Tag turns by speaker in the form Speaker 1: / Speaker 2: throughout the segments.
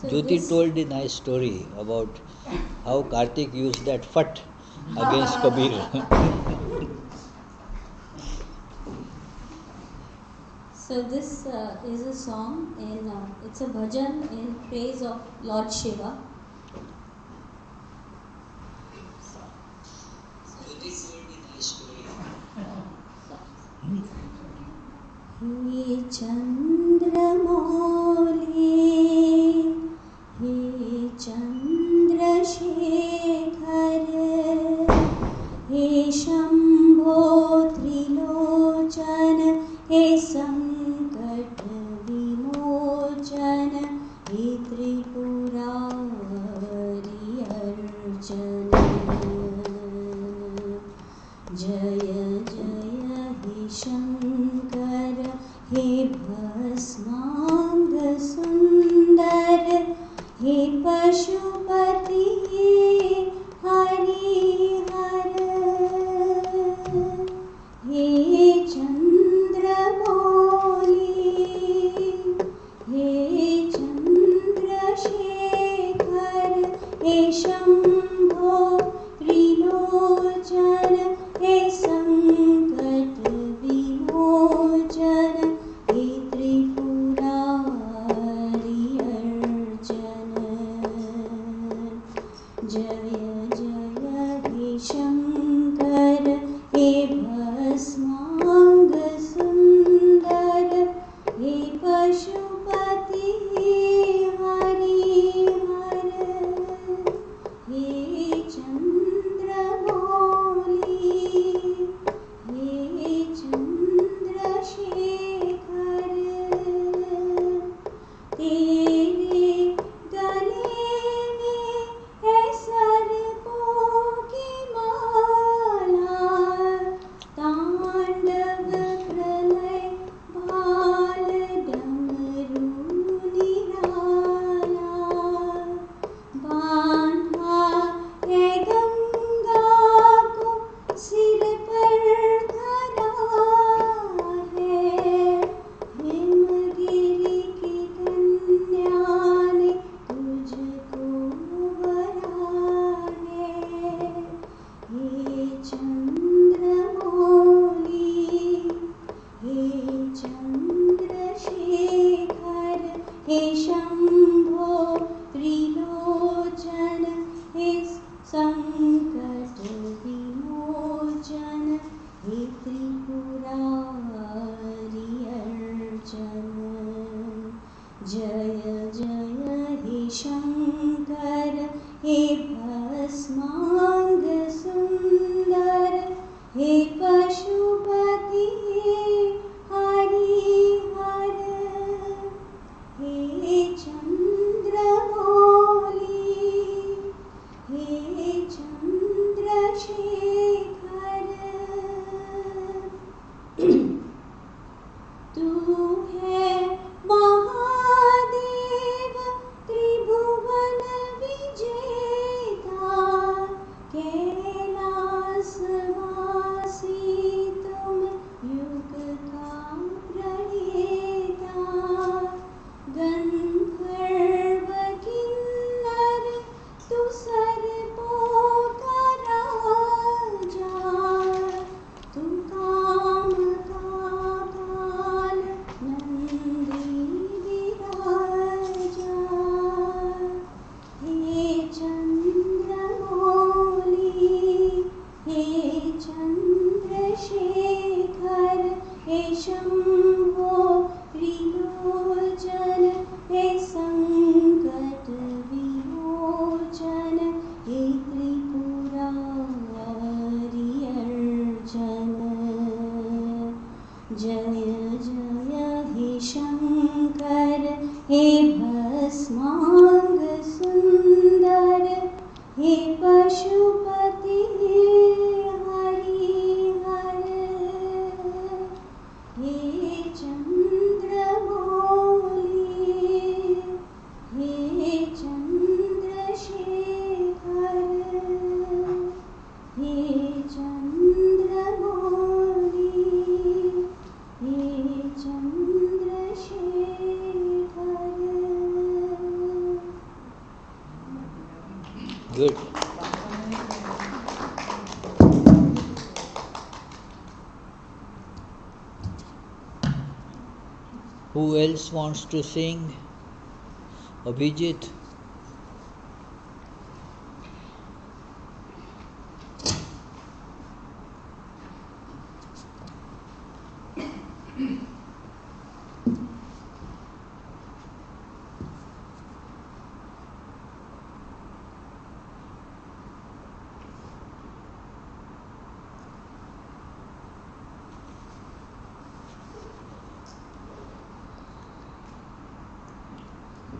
Speaker 1: So
Speaker 2: Jyoti told a nice story about how Kartik used that fat against Kabir.
Speaker 1: So this is a song in it's a bhajan in praise of Lord Shiva. हे चंद्रमौली हे चंद्रशेखर हे शंभो त्रिलोचन हे संकट विमोचन हे त्रिपुरारी अर्चन जय जय हे शंकर हे भस्मांग सुंदर हे पशुपति हरिहर हे चंद्रमौली हे चंद्रशेखर हे शंभो त्रिलोचन हे संकट विमोचन हे त्रिपुरारी अर्चन जय जय हे शंकर हे भस्मांग सुंदर हे पशुपति हरिहर हे चंद्रमौली हे चंद्रशेखर तेरे गले में है सर्पों की माला तांडव प्रलय भाल डमरू निराला बांधा है गंगा को सिर पर धरा है हिमगिरी की कन्या ने तुझको वरा है हे चंद्रमौली हे चंद्रशेखर हे शंभो त्रिलोचन हे संकट विमोचन हे त्रिपुरारी अर्चन जय जय हे शंकर हे भस्मांग सुंदर हे पशुपति हरिहर हे चंद्रमौली हे चंद्रशेखर तू है महादेव त्रिभुवन विजेता कैलासवासी तुम युग का प्रणेता गंधर्व किन्नर तू सर्पों का राजा तू काम का काल नंदी विराजा हे चंद्रमौली हे चंद्रशेखर हे शंभो त्रिलोचन हे संकट विमोचन हे त्रिपुरारी अर्चन जय जय हे शंकर हे भस्मांग सुंदर हे पशुपति हरिहर हे चंद्रमौली हे चंद्रशेखर हे चंद्रमौली हे Chandrashekhar
Speaker 2: Good. Who else wants to sing? Abhijit?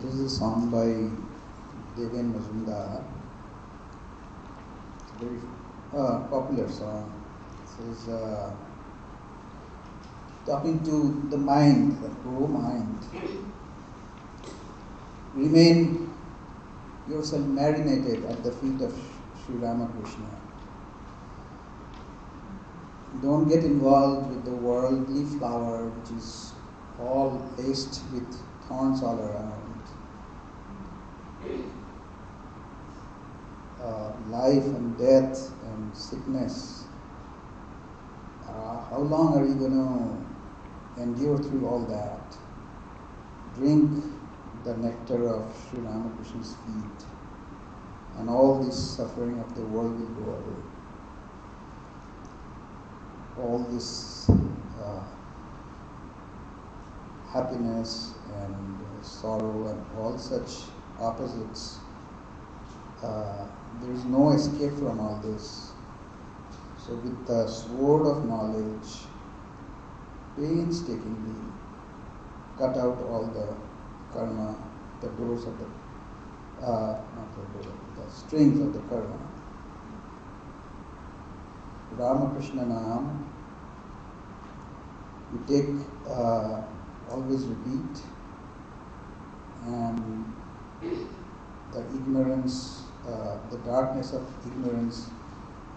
Speaker 3: This is a song by Deven Majumdar. It's a very popular song. It says, talking to the mind, the oh mind, remain yourself marinated at the feet of Sri Ramakrishna. Don't get involved with the worldly flower which is all laced with thorns all around. Life and death and sickness. How long are you going to endure through all that? Drink the nectar of Sri Ramakrishna's feet, and all this suffering of the world will go away. All this happiness and sorrow and all such opposites, there is no escape from all this. So with the sword of knowledge, painstakingly cut out all the karma, the doors of the, not the door, the strings of the karma. Ramakrishna Naam, you take, always repeat, and the ignorance, the darkness of ignorance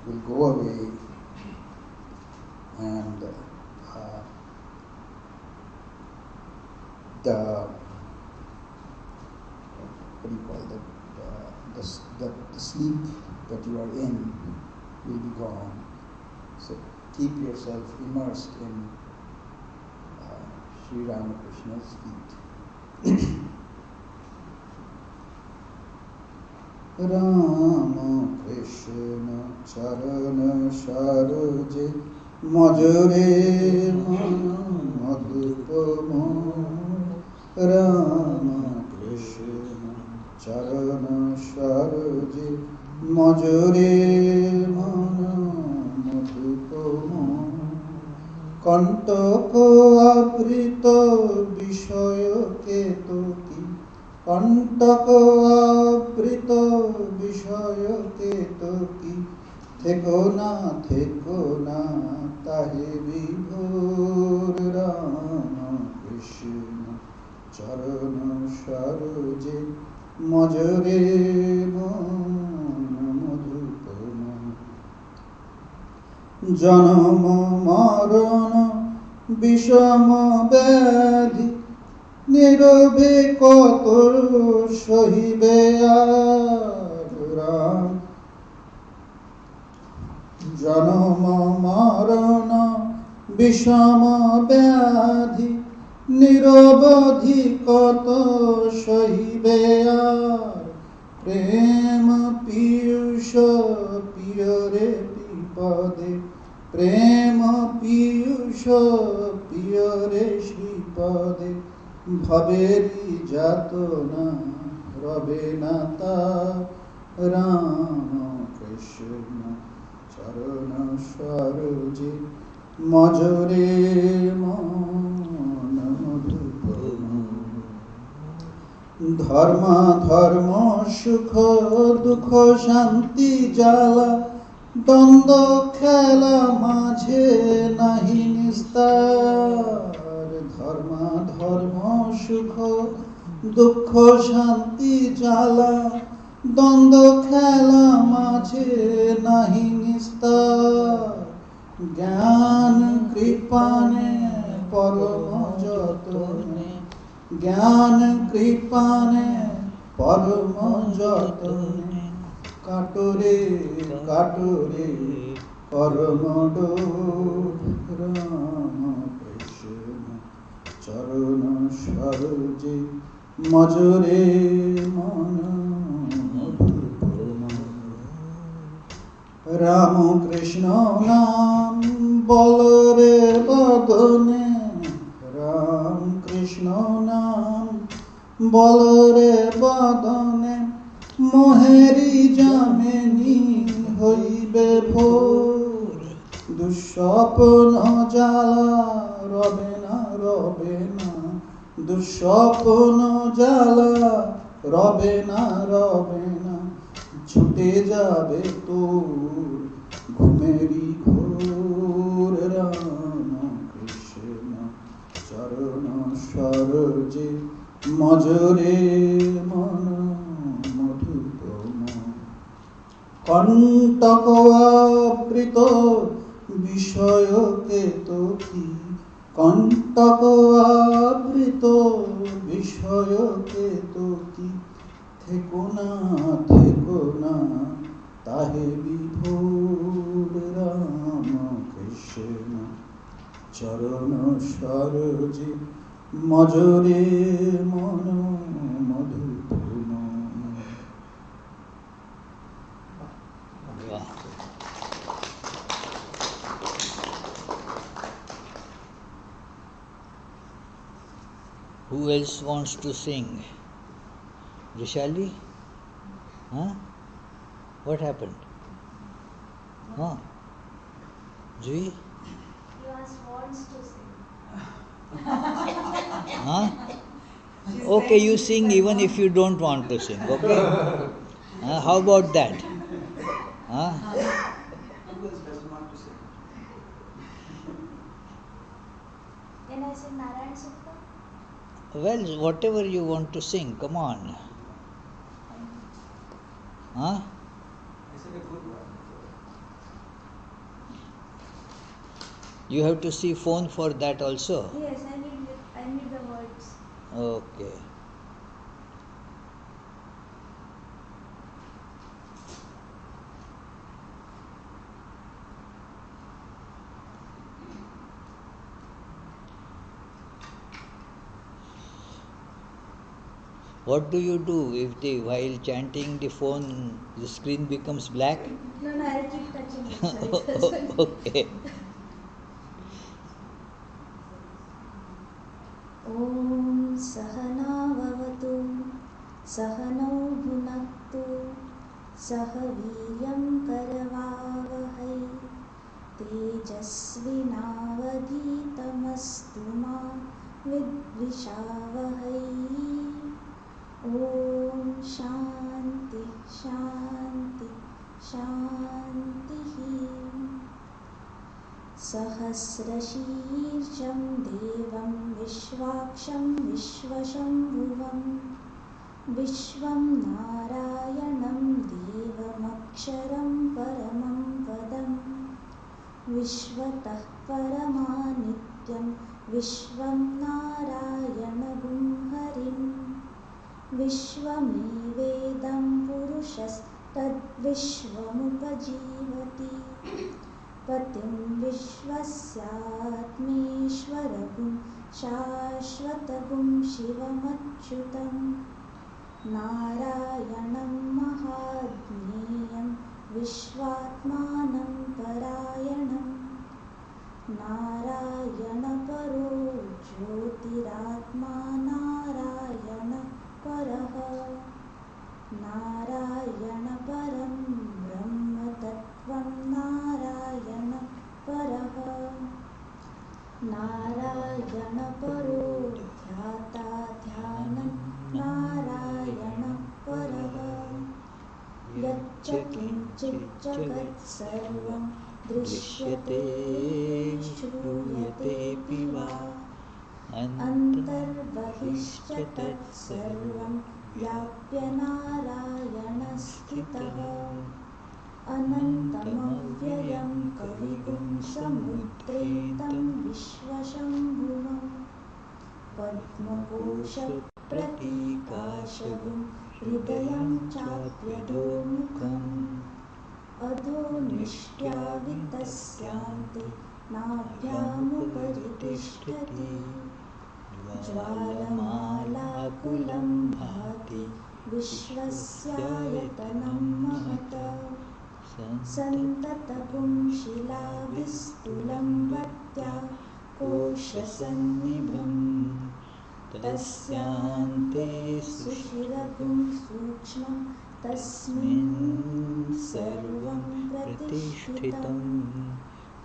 Speaker 3: will go away, and the, what do you call that, the sleep that you are in will be gone. So keep yourself immersed in Sri Ramakrishna's feet. Rama Krishna Charana Sharoje Majore Madhupamo. Rama Krishna Charana Sharoje Majore Madhupamo. Kantako aprito Vishoyo Ketoki. Kantako aprito Vishoyo Ketoki. Theko na tahe vibhor. Rama Krishna Charana Sharoje Majore Madhupama. Janama marana বিষম ব্যাধি নীরবে কত সহিবে আর রাম। জনম মরণ বিষম ব্যাধি নিরবধি কত সহিবে আর। প্রেম পীয়ূষ পিয়রে বিপদে প্রেম পীয়ূষ পিয়রে শ্রীপদে ভবেরি যাতনা রবে না তা। রাম কৃষ্ণ চরণ সরোজে মজরে মন মধুপম। ধর্ম ধর্ম সুখ দুঃখ শান্তি জ্বালা দ্বন্দ্ব খেলা মাঝে নাহি নিস্তার। ধর্ম ধর্ম সুখ দুঃখ শান্তি জ্বালা দ্বন্দ্ব খেলা মাঝে নাহি নিস্তার। জ্ঞান কৃপানে পরম যতনে জ্ঞান কৃপানে পরম যতনে কাটরে কাটরে করমডোর রাম কৃষ্ণ চরণ সরোজে মজরে মন মধুপম রাম কৃষ্ণ নাম বলরে বদনে রাম কৃষ্ণ নাম বলরে বদনে মোহেরি জামেনি হইবে ভোর দুঃস্বপ্ন জ্বালা রবে না রবে না দুঃস্বপ্ন জ্বালা রবে না রবে না ছুটে যাবে তোর ঘুমেরি ঘোর রাম কৃষ্ণ চরণ সরোজে মজরে মন মধুপম কণ্টক আবৃত বিষয়কে তো কি কণ্টক আবৃত বিষয়কে তো কি থেকো না তাহে বিভোর রাম কৃষ্ণ চরণ সরোজে মজরে মন মধুপম
Speaker 2: Who else wants to sing? Vishali? Huh? What happened? Huh? Jui?
Speaker 4: Wants to sing.
Speaker 2: Huh? Okay, you sing even if you don't want to sing, okay? How about that? Huh?
Speaker 3: Who else doesn't want to sing?
Speaker 4: Can I sing Narayan Sukta?
Speaker 2: Well, whatever you want to sing, come on. Huh?
Speaker 3: I said a good one.
Speaker 2: You have to see phone for that also?
Speaker 4: Yes, I need the words.
Speaker 2: Okay. What do you do if while chanting the phone, the screen becomes black?
Speaker 4: No, I'll keep touching it. Sorry.
Speaker 2: Okay.
Speaker 1: ॐ सहना भवतु सहनौ भुनक्तु सह वीर्यं करवावहै तेजस्विनावधीतमस्तु मा विद्विषावहै ॐ शान्ति शान्ति शान्तिः सहस्रशीर्षं देवं विश्वाक्षं विश्वशम्भुवं विश्वं नारायणं देवमक्षरं परमं पदं विश्वतः परमानित्यं विश्वं नारायणगुं हरिं विश्वमेवेदं पुरुषस्तद्विश्वमुपजीवति पतिं विश्वस्यात्मेश्वरगुं शाश्वतगुं शिवमच्युतं नारायणं महाज्ञेयं विश्वात्मानं परायणं नारायणपरो ज्योतिरात्मा नारायणपरः नारायणपरं ब्रह्मतत्त्वं नारायणपरः नारायणपरो ध्याता ध्यानं नारायणपरः यच्च किञ्चित् जगत् सर्वं दृश्यते श्रूयतेऽपि वा अन्तर्बहिश्च तत्सर्वं व्याप्य नारायणस्थितः अनन्तमव्ययं कविगुं समुद्रेतं विश्वशम्भुवं पद्मकोशप्रतीकाशगुं हृदयं चाप्यधोमुखम् अधो निष्ट्यावितस्यान्ते नाभ्यामुपरि तिष्ठति ज्वालमालाकुलं भाति विश्वस्यायतनं महत् सन्ततपुं शिलाविस्तुलं वत्या कोशसन्निभम् तस्यान्ते सुषिरभुं सूक्ष्मं तस्मिन् सर्वं प्रतिष्ठितं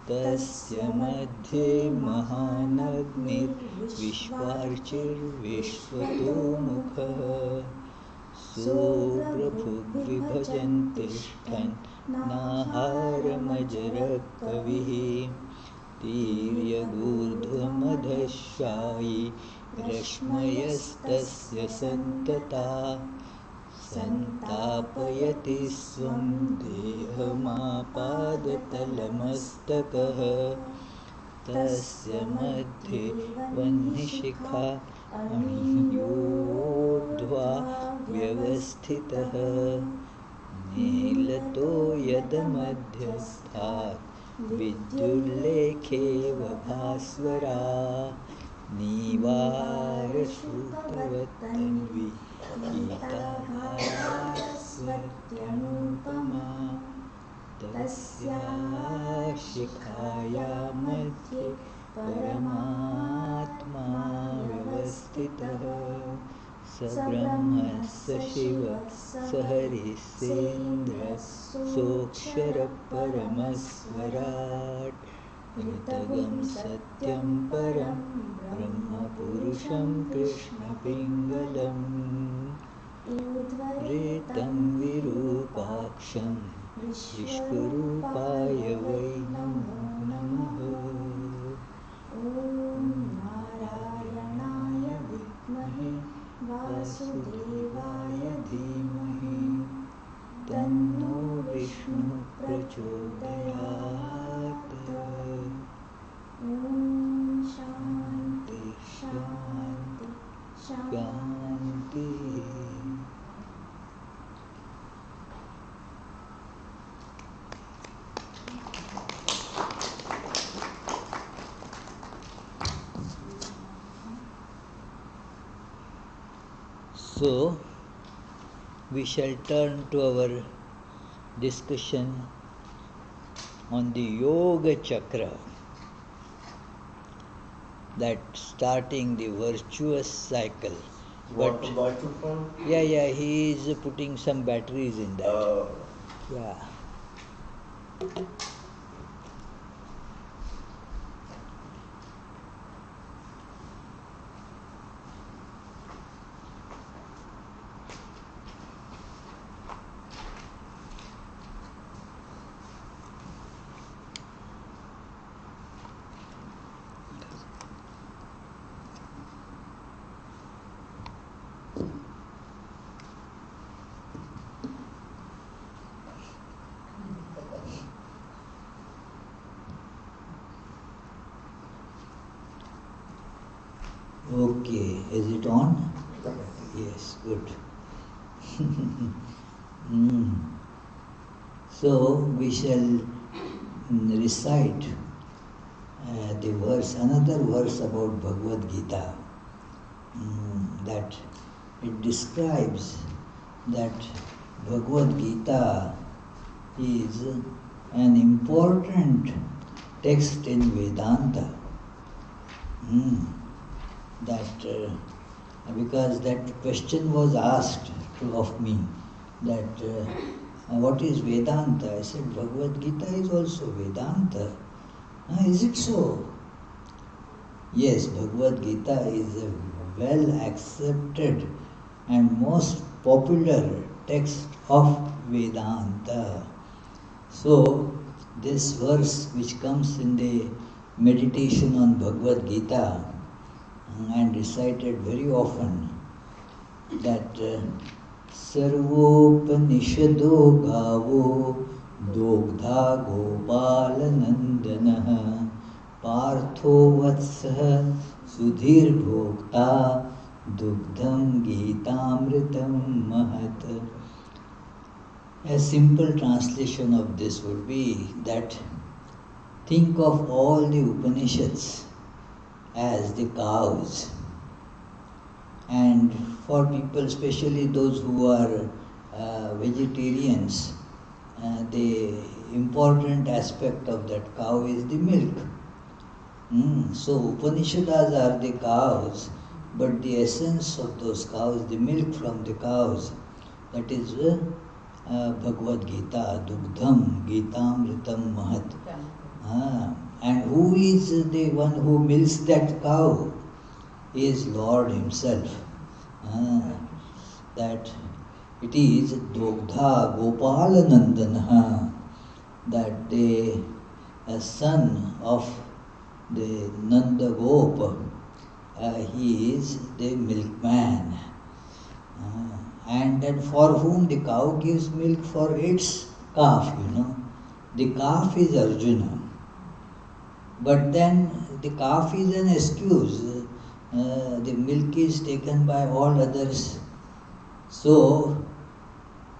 Speaker 1: तस्य मध्ये महानग्निर्विश्वार्चिर्विश्वतोमुखः सोऽप्रभुग्विभजन् तिष्ठन् नाहारमजरकविः तीर्यगूर्ध्वमधश्चायि रश्मयस्तस्य सन्तता सन्तापयति स्वं देहमापादतलमस्तकः तस्य मध्ये वह्निशिखा अणियोर्ध्वा व्यवस्थितः नीलतो यदमध्यस्थात् विद्युल्लेखेव भास्वरा नीवारसूतवत्तन्वी गीताहारस्वत्यनुपमा तस्याः शिखाया मध्ये परमात्मा व्यवस्थितः स ब्रह्म स शिवः स हरिः सेन्द्रः सोऽक्षरः परमस्वराट् ऋतगं सत्यं परं ब्रह्मपुरुषं कृष्णपिङ्गलम् ऋतं विरूपाक्षं विश्वरूपाय वै नमो नमः ॐ नारायणाय विद्महे वासुदेवाय धीमहि तन्नो विष्णुः प्रचोदयात् ॐ शान्ति शान्ति शान्तिः So, we shall turn to our discussion on the Yoga Chakra, that starting the virtuous cycle.
Speaker 5: Want the microphone?
Speaker 2: Yeah, he is putting some batteries in that. Yeah. Okay, is it on? Yes, good. So we shall recite the verse, another verse about Bhagavad-gita, that it describes that Bhagavad-gita is an important text in Vedanta. Because that question was asked of me, that what is Vedanta? I said, Bhagavad-gita is also Vedanta. Is it so? Yes, Bhagavad-gita is a well accepted and most popular text of Vedanta. So, this verse which comes in the meditation on Bhagavad-gita and recited very often, that Sarvopanishado gavo dogdha gopalanandanaha partho vatsah sudhir bhokta Dugdham Gitamritam Mahat. A simple translation of this would be that think of all the Upanishads as the cows. And for people, especially those who are vegetarians, the important aspect of that cow is the milk. So Upanishads are the cows, but the essence of those cows, the milk from the cows, that is Bhagavad-gita, Dugdham Gitamritam Mahat. And who is the one who milks that cow? Is Lord Himself. That it is Dogdha Gopalanandana, that the son of the Nanda Gop, he is the milkman. And then for whom the cow gives milk? For its calf, The calf is Arjuna. But then the calf is an excuse. The milk is taken by all others. So,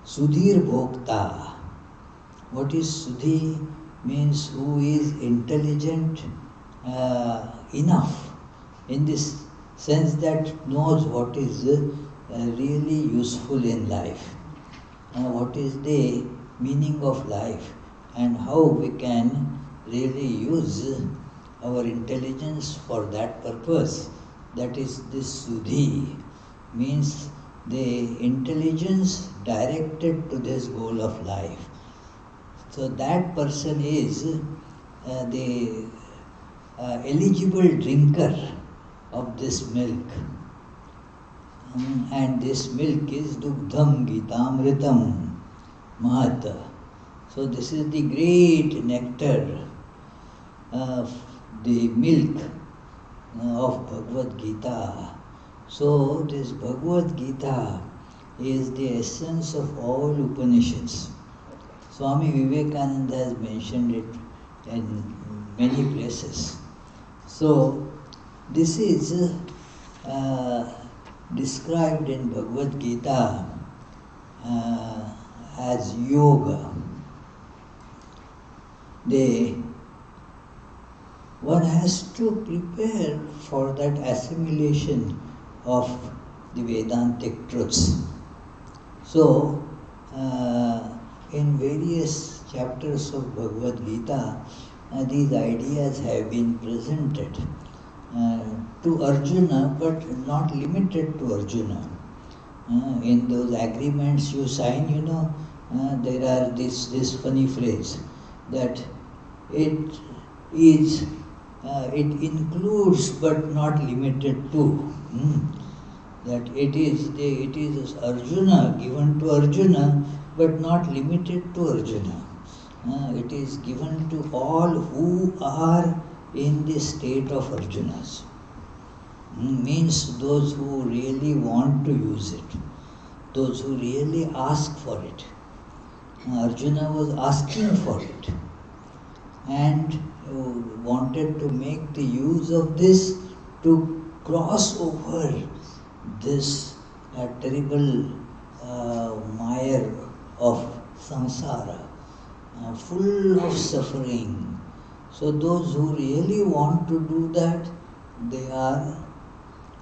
Speaker 2: Sudhir Bhokta. What is Sudhi? Means who is intelligent enough, in this sense that knows what is really useful in life, what is the meaning of life, and how we can really use our intelligence for that purpose. That is this Sudhi, means the intelligence directed to this goal of life. So that person is the eligible drinker of this milk. And this milk is Dugdham Gitamritam Mahata. So this is the great nectar of the milk of Bhagavad-gita. So this Bhagavad-gita is the essence of all Upanishads. Swami Vivekananda has mentioned it in many places. So this is described in Bhagavad-gita as yoga. One has to prepare for that assimilation of the Vedantic truths. So, in various chapters of Bhagavad-gita, these ideas have been presented to Arjuna, but not limited to Arjuna. In those agreements you sign, there are this funny phrase that it includes but not limited to. That it is Arjuna, given to Arjuna, but not limited to Arjuna. It is given to all who are in the state of Arjunas. Means those who really want to use it, those who really ask for it. Arjuna was asking for it and wanted to make the use of this to cross over this terrible mire of samsara, full of suffering. So those who really want to do that, they are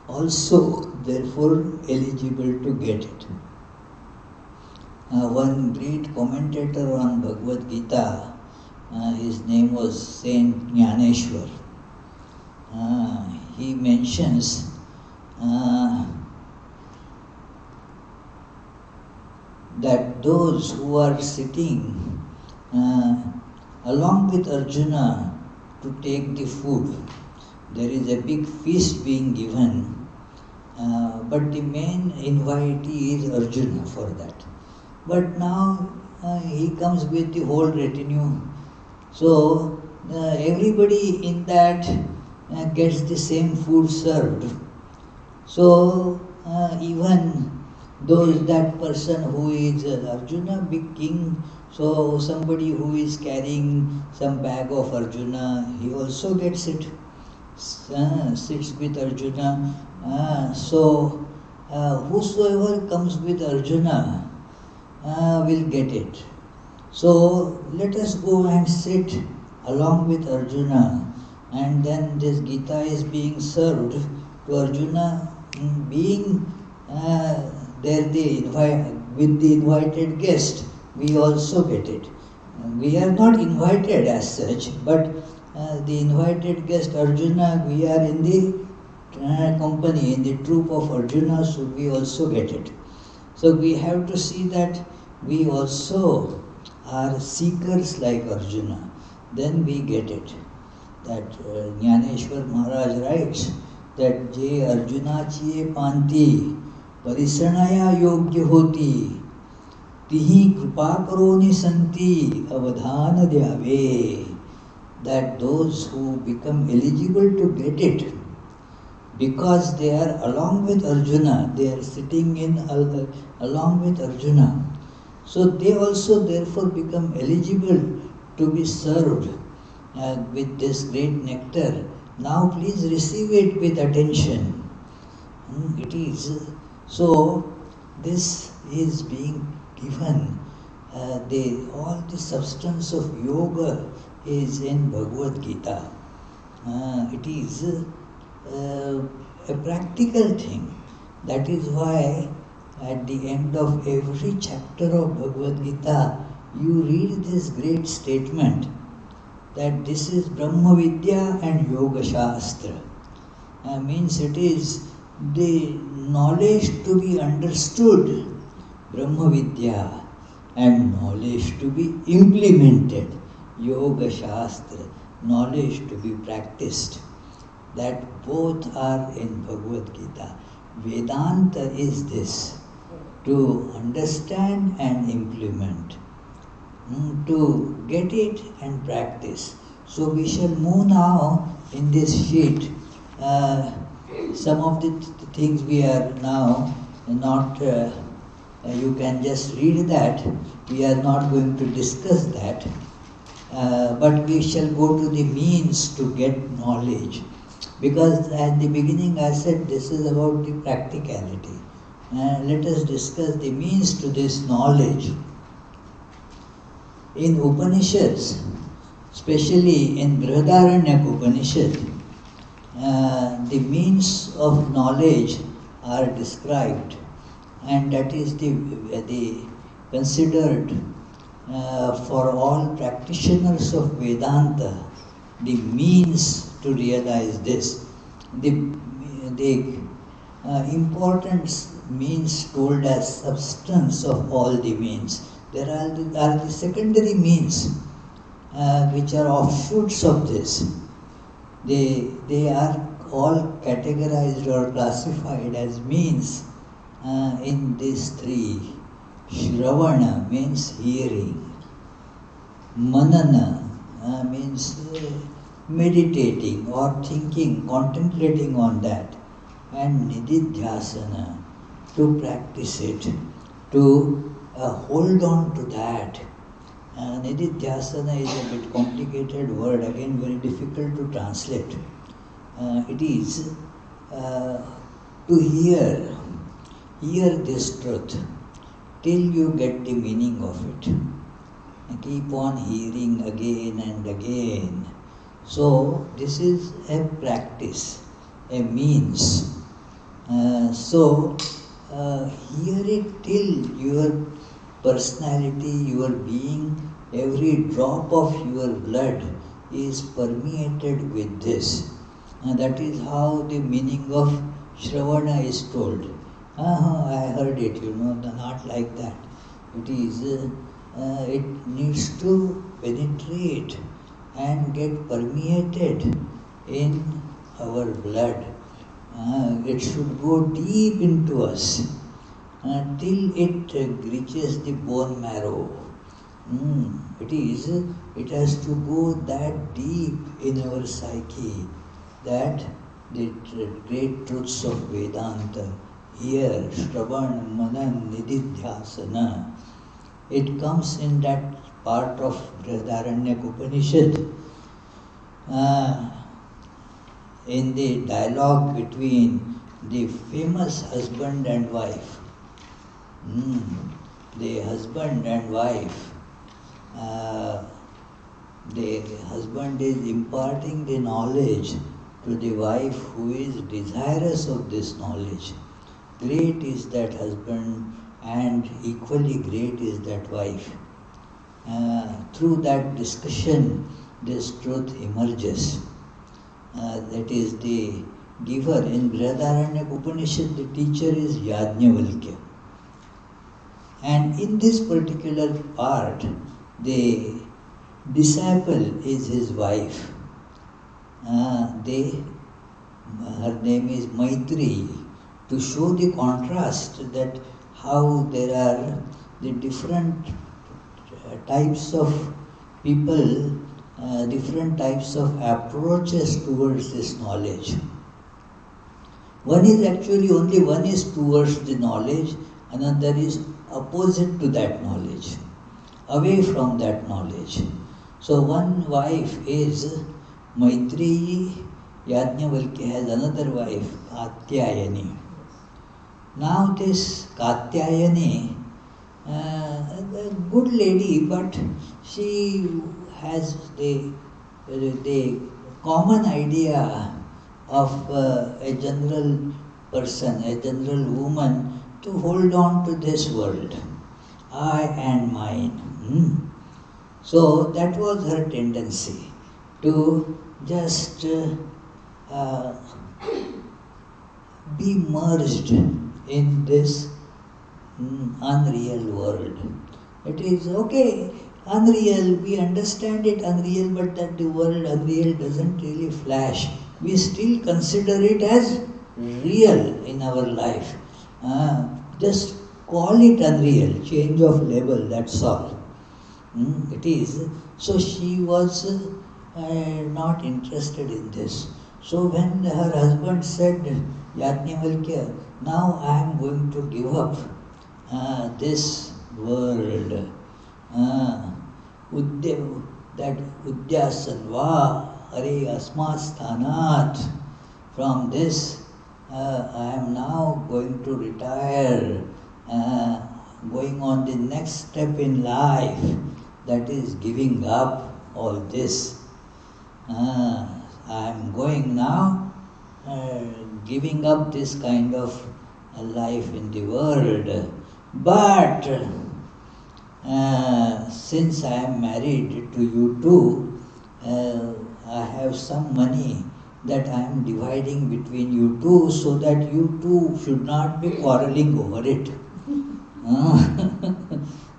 Speaker 2: also therefore eligible to get it. One great commentator on Bhagavad-gita, his name was Saint Jnaneshwar. He mentions that those who are sitting along with Arjuna to take the food, there is a big feast being given, but the main invitee is Arjuna for that. But now he comes with the whole retinue. So everybody in that gets the same food served. So even that person who is Arjuna, big king, so somebody who is carrying some bag of Arjuna, he also gets it, sits with Arjuna, Whosoever comes with Arjuna will get it. So let us go and sit along with Arjuna, and then this Gita is being served to Arjuna, being there with the invited guest, we also get it. We are not invited as such, but the invited guest Arjuna, we are in the company, in the troop of Arjuna, so we also get it. So we have to see that we also are seekers like Arjuna. Then we get it. That Jnaneshwar Maharaj writes that Je Arjuna chiye panti parisanaya yogya hoti tihi kripa karoni santi avadhana dhyave. That those who become eligible to get it, because they are along with Arjuna, they are sitting in along with Arjuna, so they also therefore become eligible to be served with this great nectar. Now please receive it with attention. It is so. This is being given. All the substance of yoga is in Bhagavad-gita. It is a practical thing. That is why at the end of every chapter of Bhagavad-gita, you read this great statement that this is Brahma Vidya and Yoga Shastra. Means it is the knowledge to be understood, Brahma Vidya, and knowledge to be implemented, Yoga Shastra, knowledge to be practiced. That both are in Bhagavad-gita. Vedanta is this, to understand and implement, to get it and practice. So we shall move now in this sheet. Some of the things we are now not, you can just read that. We are not going to discuss that. But we shall go to the means to get knowledge. Because at the beginning I said this is about the practicality. Let us discuss the means to this knowledge. In Upanishads, especially in Brihadaranyaka Upanishad, the means of knowledge are described, and that is the considered for all practitioners of Vedanta, the means to realize this. The important means told as substance of all the means. There are the secondary means which are offshoots of this. They are all categorized or classified as means in these three. Shravana means hearing. Manana means meditating or thinking, contemplating on that. And nididhyasana, to practice it, to hold on to that. Nididhyasana is a bit complicated word, again very difficult to translate. It is to hear this truth till you get the meaning of it. And keep on hearing again and again. So this is a practice, a means. Hear it till your personality, your being, every drop of your blood is permeated with this. And that is how the meaning of Shravana is told. I heard it, not like that. It is, it needs to penetrate and get permeated in our blood. It should go deep into us till it reaches the bone marrow. It has to go that deep in our psyche that the great truths of Vedanta, here, Shravan, Manan, Nididhyasana, it comes in that part of Brihadaranyaka Upanishad, in the dialogue between the famous husband and wife. The husband and wife. The husband is imparting the knowledge to the wife who is desirous of this knowledge. Great is that husband and equally great is that wife. Through that discussion, this truth emerges. That is the giver. In Brihadaranyaka Upanishad, the teacher is Yajnavalkya. And in this particular part, the disciple is his wife. Her name is Maitri, to show the contrast that how there are the different types of people, different types of approaches towards this knowledge. One is actually only one is towards the knowledge, another is opposite to that knowledge, away from that knowledge. So one wife is Maitri, Yajnavalkya has another wife, Katyayani. Now this Katyayani, a good lady, but she has the common idea of a general person, a general woman, to hold on to this world, I and mine. So that was her tendency, to just be merged in this unreal world. It is okay, unreal, we understand it unreal, but that the world unreal doesn't really flash. We still consider it as real in our life. Just call it unreal, change of label, that's all. It is. So she was not interested in this. So when her husband said, Yajnavalkya, now I am going to give up this world, that Udyasanva, Hare Asmasthanat, from this I am now going to retire, going on the next step in life, that is giving up all this. I am going now, giving up this kind of life in the world. But since I am married to you two, I have some money that I am dividing between you two, so that you two should not be quarreling over it.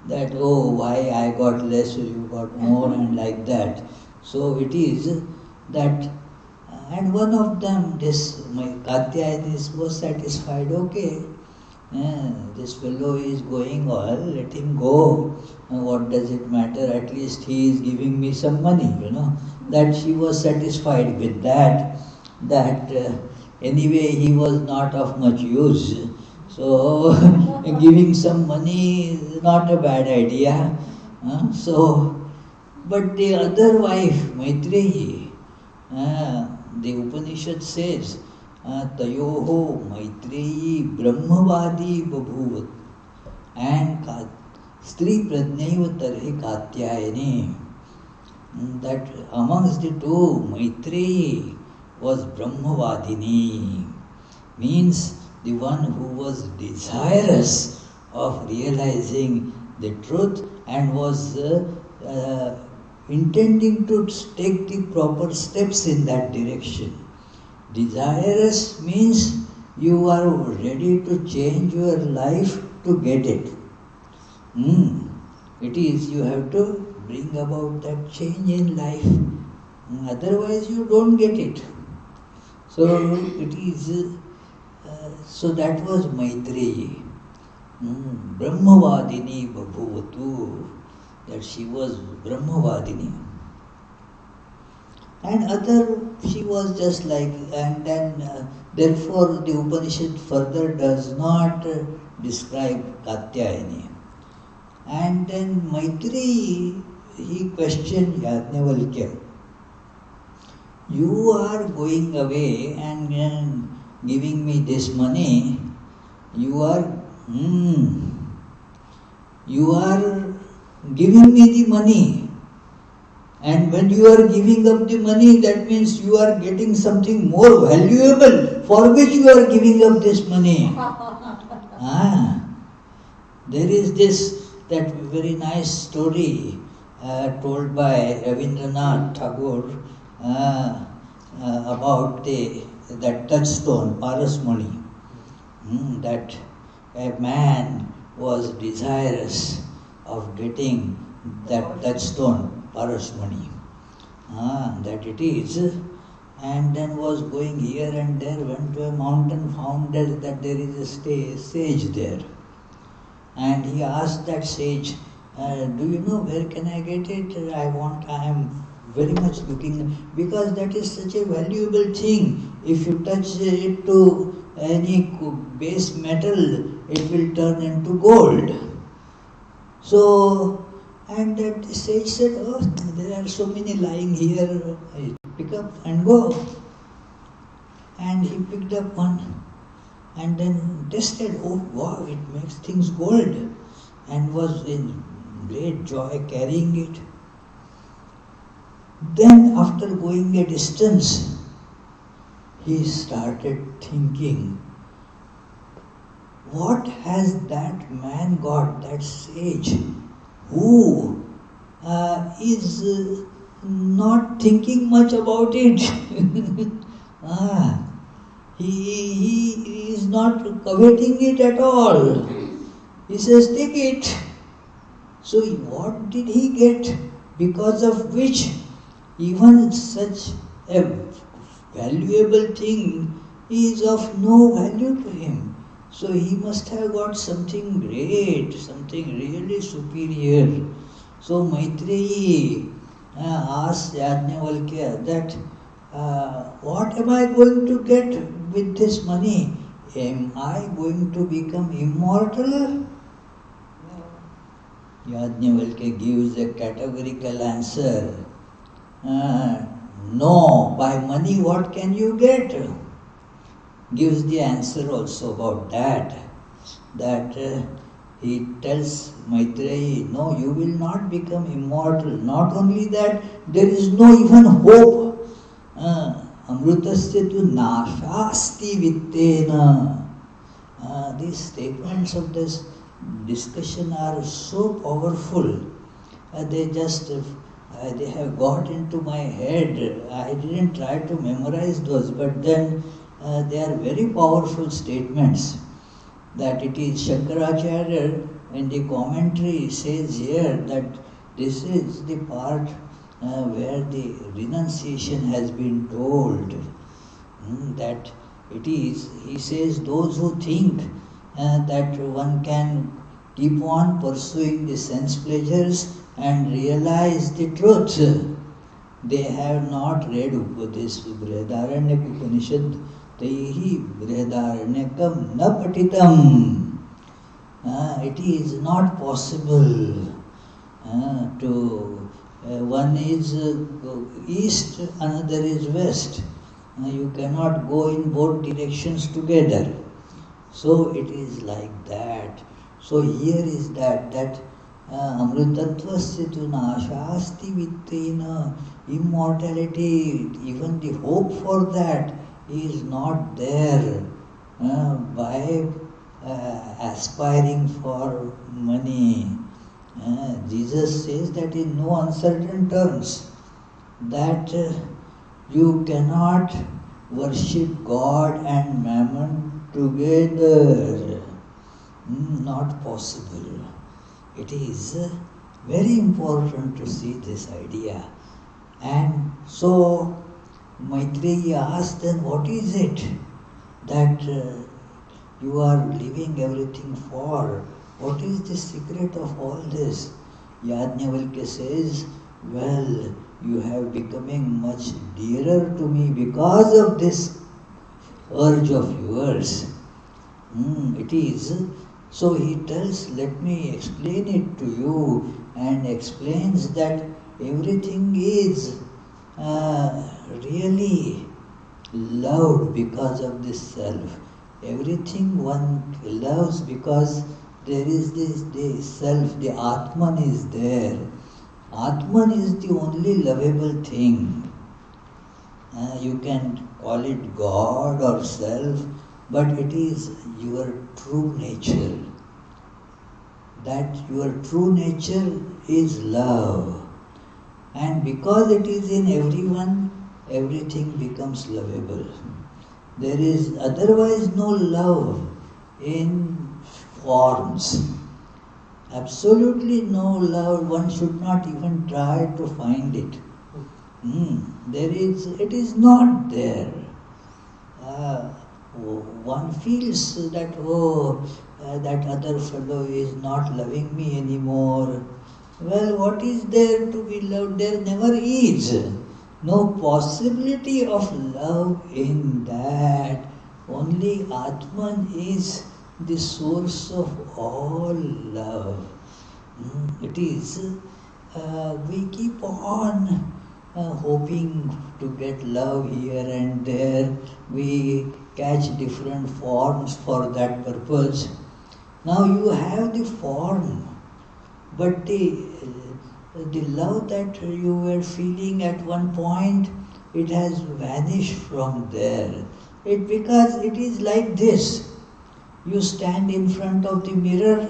Speaker 2: That, oh, why I got less, you got more, and like that. So it is that, and one of them, my Katyayani was satisfied, okay, this fellow is going all, let him go. What does it matter? At least he is giving me some money, That she was satisfied with that. Anyway he was not of much use. So giving some money is not a bad idea. But the other wife, Maitreyi, the Upanishad says, Tayoho Maitreyi Brahmavadi Babhuvat, and Stri Pradnaiva Tarhe Katyayani, that amongst the two, Maitreyi was Brahmavadini, means the one who was desirous of realizing the truth and was intending to take the proper steps in that direction. Desirous means you are ready to change your life to get it. It is, you have to bring about that change in life. Otherwise you don't get it. So it is, so that was Maitreyi. Brahmavadini Babhuvatu, that she was Brahmavadini. And other, she was just like, and then therefore the Upanishad further does not describe Katyayani. And then Maitreyi, he questioned Yajnavalkya. You are going away and giving me this money, you are giving me the money. And when you are giving up the money, that means you are getting something more valuable for which you are giving up this money. There is that very nice story told by Rabindranath Tagore about that touchstone, Parasmani. That a man was desirous of getting that touchstone, Parasmani. That it is, and then was going here and there, went to a mountain, found that there is a sage there. And he asked that sage, do you know where can I get it? I am very much looking, because that is such a valuable thing. If you touch it to any base metal, it will turn into gold. So, and that sage said, oh, there are so many lying here, I pick up and go. And he picked up one and then tested, oh wow, it makes things gold, and was in great joy carrying it. Then after going a distance, he started thinking, what has that man got, that sage, who is not thinking much about it? He is not coveting it at all. He says, take it. So what did he get, because of which even such a valuable thing is of no value to him? So he must have got something great, something really superior. So Maitreyi asked Yajnavalkya that, what am I going to get with this money? Am I going to become immortal? Yajnavalkya gives a categorical answer. No, by money what can you get? Gives the answer also about that. He tells Maitreyi, no, you will not become immortal. Not only that, there is no even hope. Amrutasya tu nashasti vittena. These statements of this discussion are so powerful. They have got into my head. I didn't try to memorize those, but then they are very powerful statements. That it is Shankaracharya in the commentary says here that this is the part where the renunciation has been told. That it is, he says, those who think that one can keep on pursuing the sense pleasures and realize the truth, they have not read this Brihadaranyaka Upanishad. Taihi Brihadaranyakam na patitam. It is not possible to, one is east, another is west. You cannot go in both directions together. So it is like that. So here is that Amrutatvasya tu nashasti vittena, immortality, even the hope for that is not there by aspiring for money. Jesus says that in no uncertain terms, that you cannot worship God and mammon together. Not possible. It is very important to see this idea. And so Maitreyi asked, then what is it that you are leaving everything for? What is the secret of all this? Yajnavalkya says, well, you have becoming much dearer to me because of this urge of yours. It is. So he tells, let me explain it to you, and explains that everything is really loved because of this self. Everything one loves because there is the self, the Atman is there. Atman is the only lovable thing. You can call it God or self, but it is your true nature. That your true nature is love. And because it is in everyone, everything becomes lovable. There is otherwise no love in forms. Absolutely no love, one should not even try to find it. It is not there. Uh, One feels that, that other fellow is not loving me anymore. Well, what is there to be loved? There never is. No possibility of love in that. Only Atman is the source of all love. It is. We keep on hoping to get love here and there. We catch different forms for that purpose. Now you have the form, but the love that you were feeling at one point, it has vanished from there. Because it is like this. You stand in front of the mirror.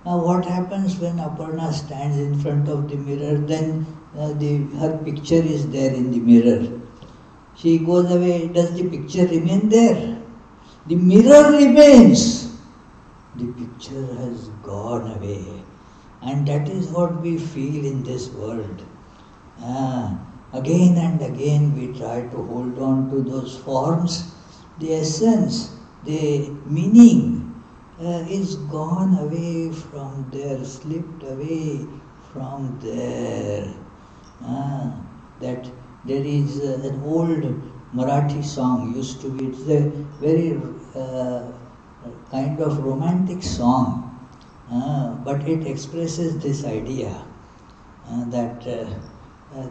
Speaker 2: Now what happens when Aparna stands in front of the mirror? Then her picture is there in the mirror. She goes away. Does the picture remain there? The mirror remains. The picture has gone away. And that is what we feel in this world. Again and again we try to hold on to those forms. The essence, the meaning is gone away from there, slipped away from there. That there is an old Marathi song used to be, it's a very kind of romantic song, but it expresses this idea that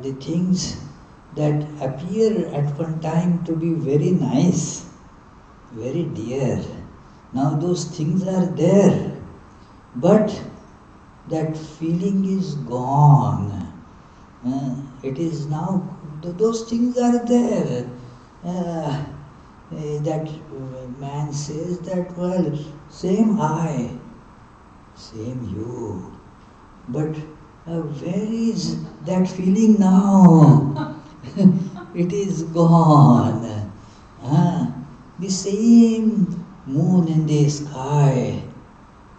Speaker 2: the things that appear at one time to be very nice, very dear, now those things are there, but that feeling is gone. It is now, those things are there. That man says that, well, same I, same you, but where is that feeling now? It is gone. The same moon in the sky,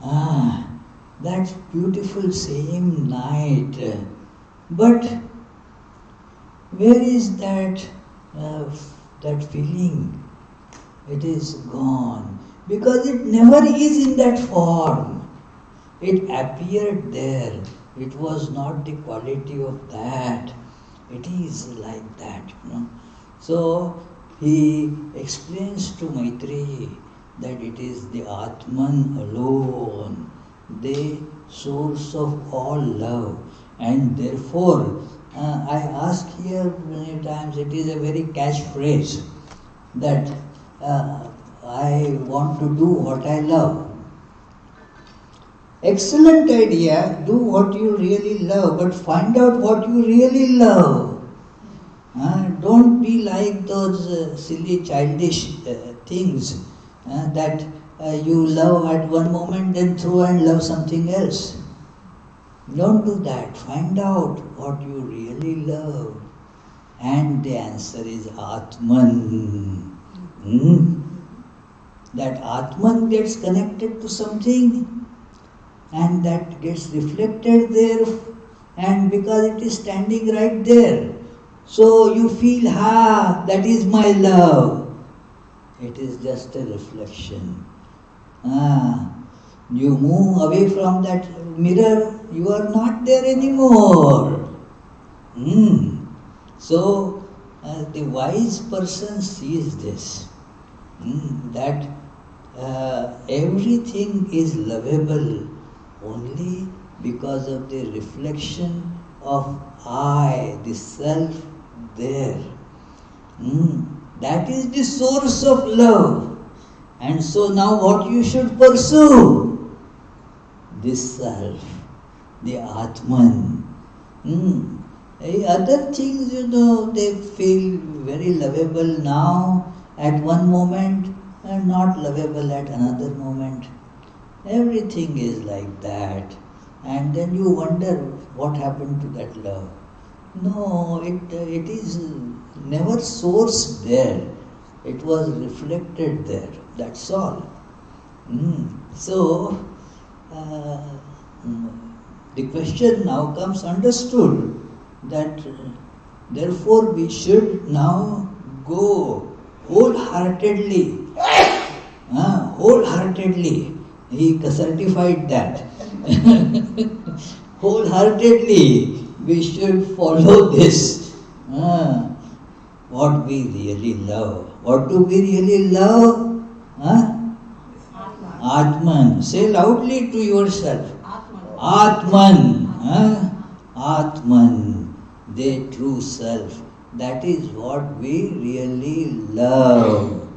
Speaker 2: that beautiful same night, but where is that feeling? It is gone, because it never is in that form. It appeared there. It was not the quality of that. It is like that. So he explains to Maitreyi that it is the Atman alone, the source of all love. And therefore, I ask here many times, it is a very catchphrase that I want to do what I love. Excellent idea, do what you really love, but find out what you really love. Don't be like those silly childish things that you love at one moment, then throw and love something else. Don't do that. Find out what you really love. And the answer is Atman. That Atman gets connected to something, and that gets reflected there, and because it is standing right there, so you feel, that is my love. It is just a reflection. You move away from that mirror, you are not there anymore. So the wise person sees this, that everything is lovable only because of the reflection of I, the self there. That is the source of love. And so now what you should pursue? This self, the Atman. Other things, they feel very lovable now at one moment and not lovable at another moment. Everything is like that. And then you wonder what happened to that love. No, it is never sourced there. It was reflected there. That's all. So, the question now comes understood that therefore we should now go wholeheartedly. Wholeheartedly. He certified that. Wholeheartedly we should follow this. What we really love. What do we really love? Atman. Say loudly to yourself. Atman. Atman. The true self. That is what we really love.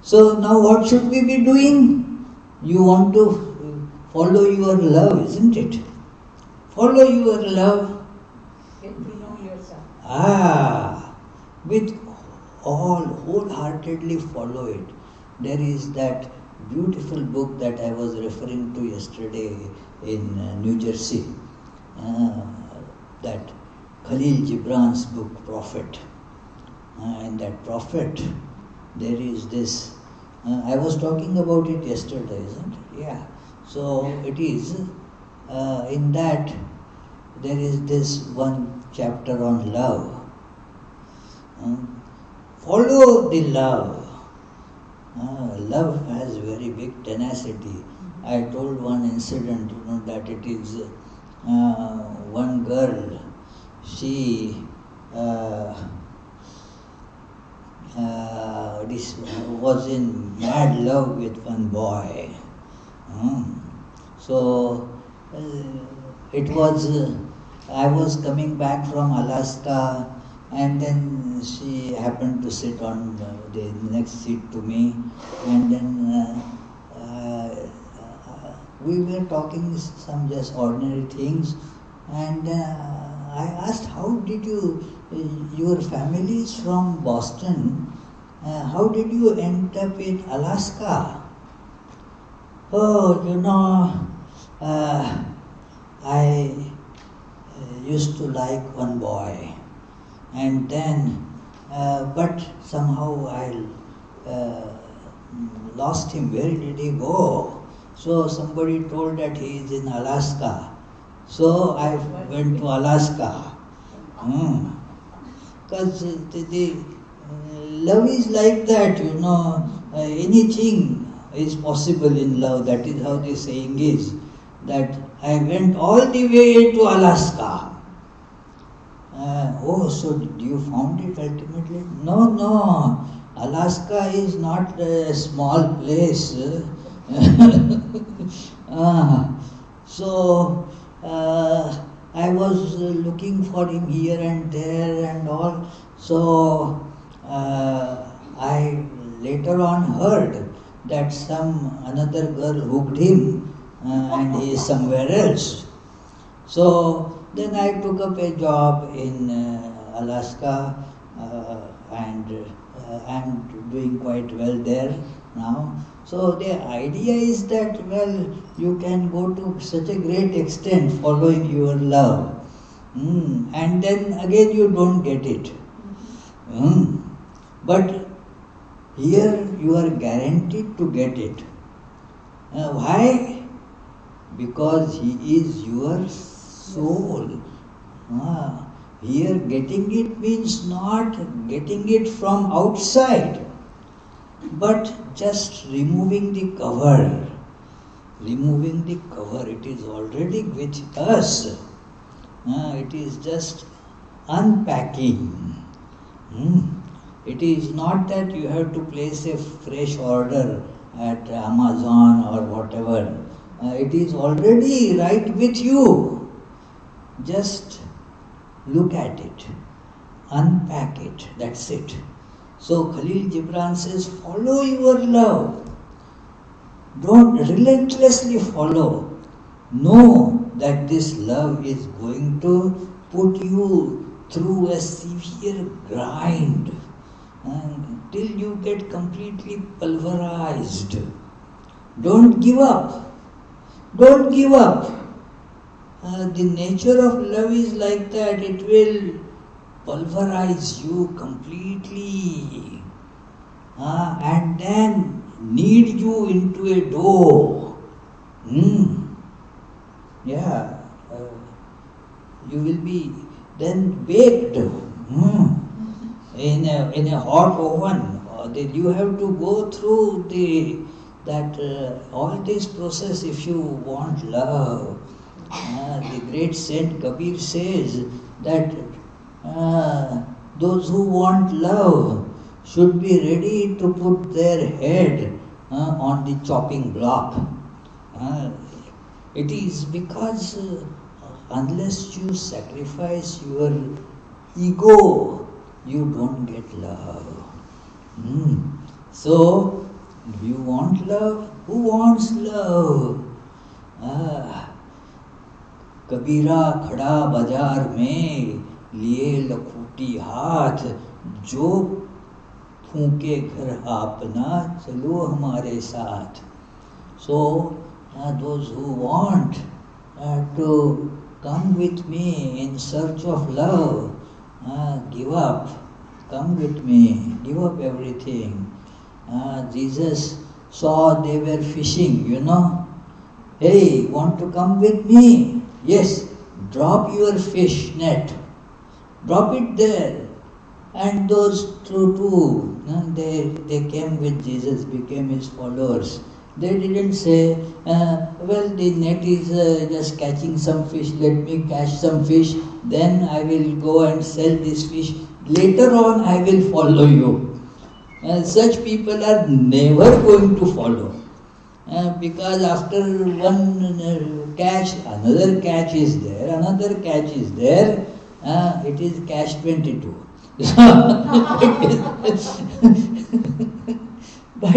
Speaker 2: So now what should we be doing? You want to follow your love, isn't it? Follow your love.
Speaker 6: Get to know yourself.
Speaker 2: With all wholeheartedly follow it. There is that beautiful book that I was referring to yesterday in New Jersey. That Khalil Gibran's book, Prophet. In that Prophet, there is this. I was talking about it yesterday, isn't it? Yeah. So it is, in that, there is this one chapter on love. Follow the love. Love has very big tenacity. I told one incident, that it is one girl, she was in mad love with one boy. So it was, I was coming back from Alaska, and then she happened to sit on the next seat to me, and then we were talking some just ordinary things, and I asked, how did you, your family is from Boston, how did you end up in Alaska? Oh, I used to like one boy, and then, but somehow I lost him. Where did he go? So somebody told that he is in Alaska. So I went to Alaska. Because the love is like that, anything is possible in love. That is how the saying is. That I went all the way to Alaska. So did you found it ultimately? No. Alaska is not a small place. So I was looking for him here and there and all. So I later on heard that another girl hooked him and he is somewhere else. So then I took up a job in Alaska and I'm doing quite well there now. So the idea is that, you can go to such a great extent following your love. And then again you don't get it. But here you are guaranteed to get it. Why? Because he is your soul. Here getting it means not getting it from outside, but just removing the cover. Removing the cover, it is already with us. It is just unpacking. It is not that you have to place a fresh order at Amazon or whatever. It is already right with you. Just look at it, unpack it, that's it. So Khalil Gibran says, follow your love. Don't relentlessly follow. Know that this love is going to put you through a severe grind till you get completely pulverized. Don't give up. Don't give up. The nature of love is like that. It will pulverize you completely and then knead you into a dough. Yeah, you will be then baked in a hot oven. You have to go through all this process if you want love. The great Saint Kabir says that those who want love should be ready to put their head on the chopping block. It is because unless you sacrifice your ego, you don't get love. So, do you want love? Who wants love? कबीरा खड़ा बाजार में लिए लखूटी हाथ जो फूके घर अपना चलो हमारे साथ. So those who want to come with me in search of love, give up, come with me, give up everything. Jesus saw they were fishing, Hey, want to come with me? Yes, drop your fish net, drop it there. And those two, they came with Jesus, became his followers. They didn't say, well, the net is just catching some fish, let me catch some fish, then I will go and sell this fish. Later on, I will follow you. Such people are never going to follow. Because after one catch, another catch is there, another catch is there, it is catch 22. But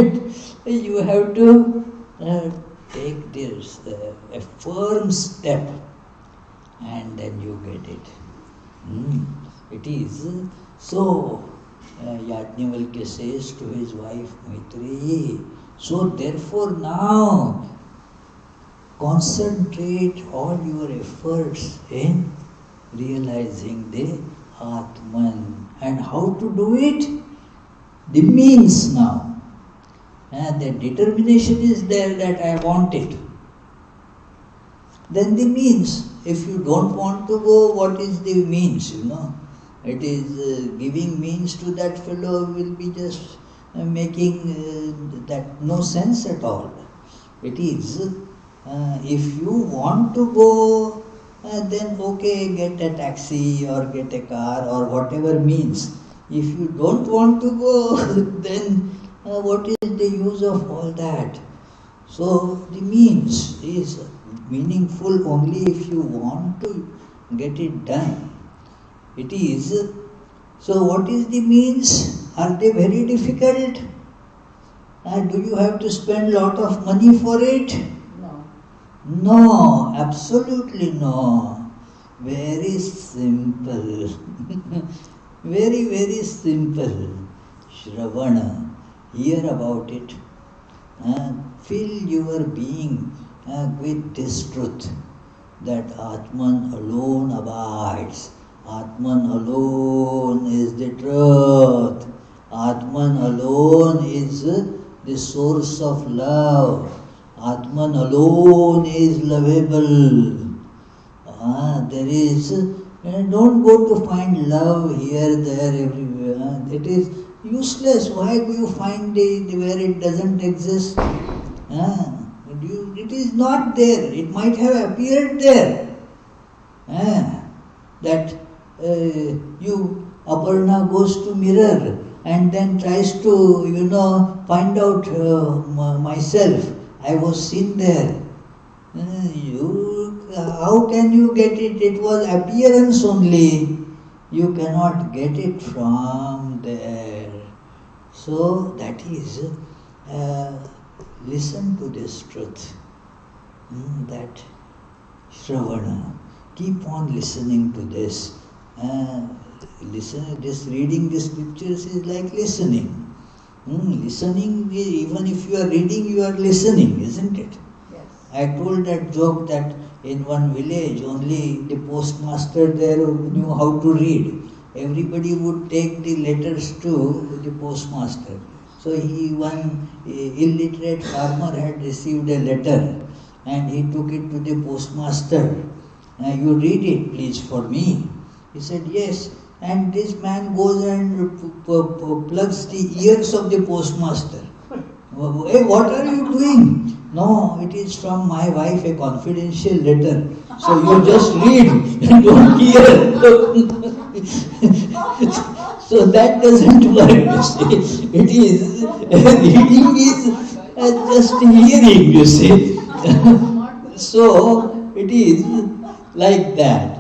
Speaker 2: you have to take this a firm step and then you get it. It is so. Yajnavalkya says to his wife Maitreyi, so therefore now concentrate all your efforts in realizing the Atman. And how to do it? The means now. The determination is there that I want it. Then the means. If you don't want to go, what is the means, It is giving means to that fellow will be just making that no sense at all. It is, if you want to go, then okay, get a taxi or get a car or whatever means. If you don't want to go, then what is the use of all that? So the means is meaningful only if you want to get it done. It is. So what is the means? Are they very difficult? Do you have to spend a lot of money for it?
Speaker 6: No.
Speaker 2: No, absolutely no. Very simple. Very, very simple. Shravana, hear about it. Fill your being with this truth that Atman alone abides. Atman alone is the truth. Atman alone is the source of love. Atman alone is lovable. There is, don't go to find love here, there, everywhere. It is useless. Why do you find it where it doesn't exist? It is not there. It might have appeared there. That Aparna goes to mirror and then tries to, find out myself. I was seen there. How can you get it? It was appearance only. You cannot get it from there. So that is, listen to this truth, that Shravana. Keep on listening to this. Reading the scriptures is like listening. Listening, even if you are reading, you are listening, isn't it?
Speaker 6: Yes.
Speaker 2: I told that joke that in one village only the postmaster there knew how to read. Everybody would take the letters to the postmaster. So one illiterate farmer had received a letter and he took it to the postmaster. You read it please for me. He said yes. And this man goes and plugs the ears of the postmaster. Hey, what are you doing? No, it is from my wife, a confidential letter. So you just read, don't hear. So that doesn't work, you see. It is, reading is just hearing, you see. So it is like that.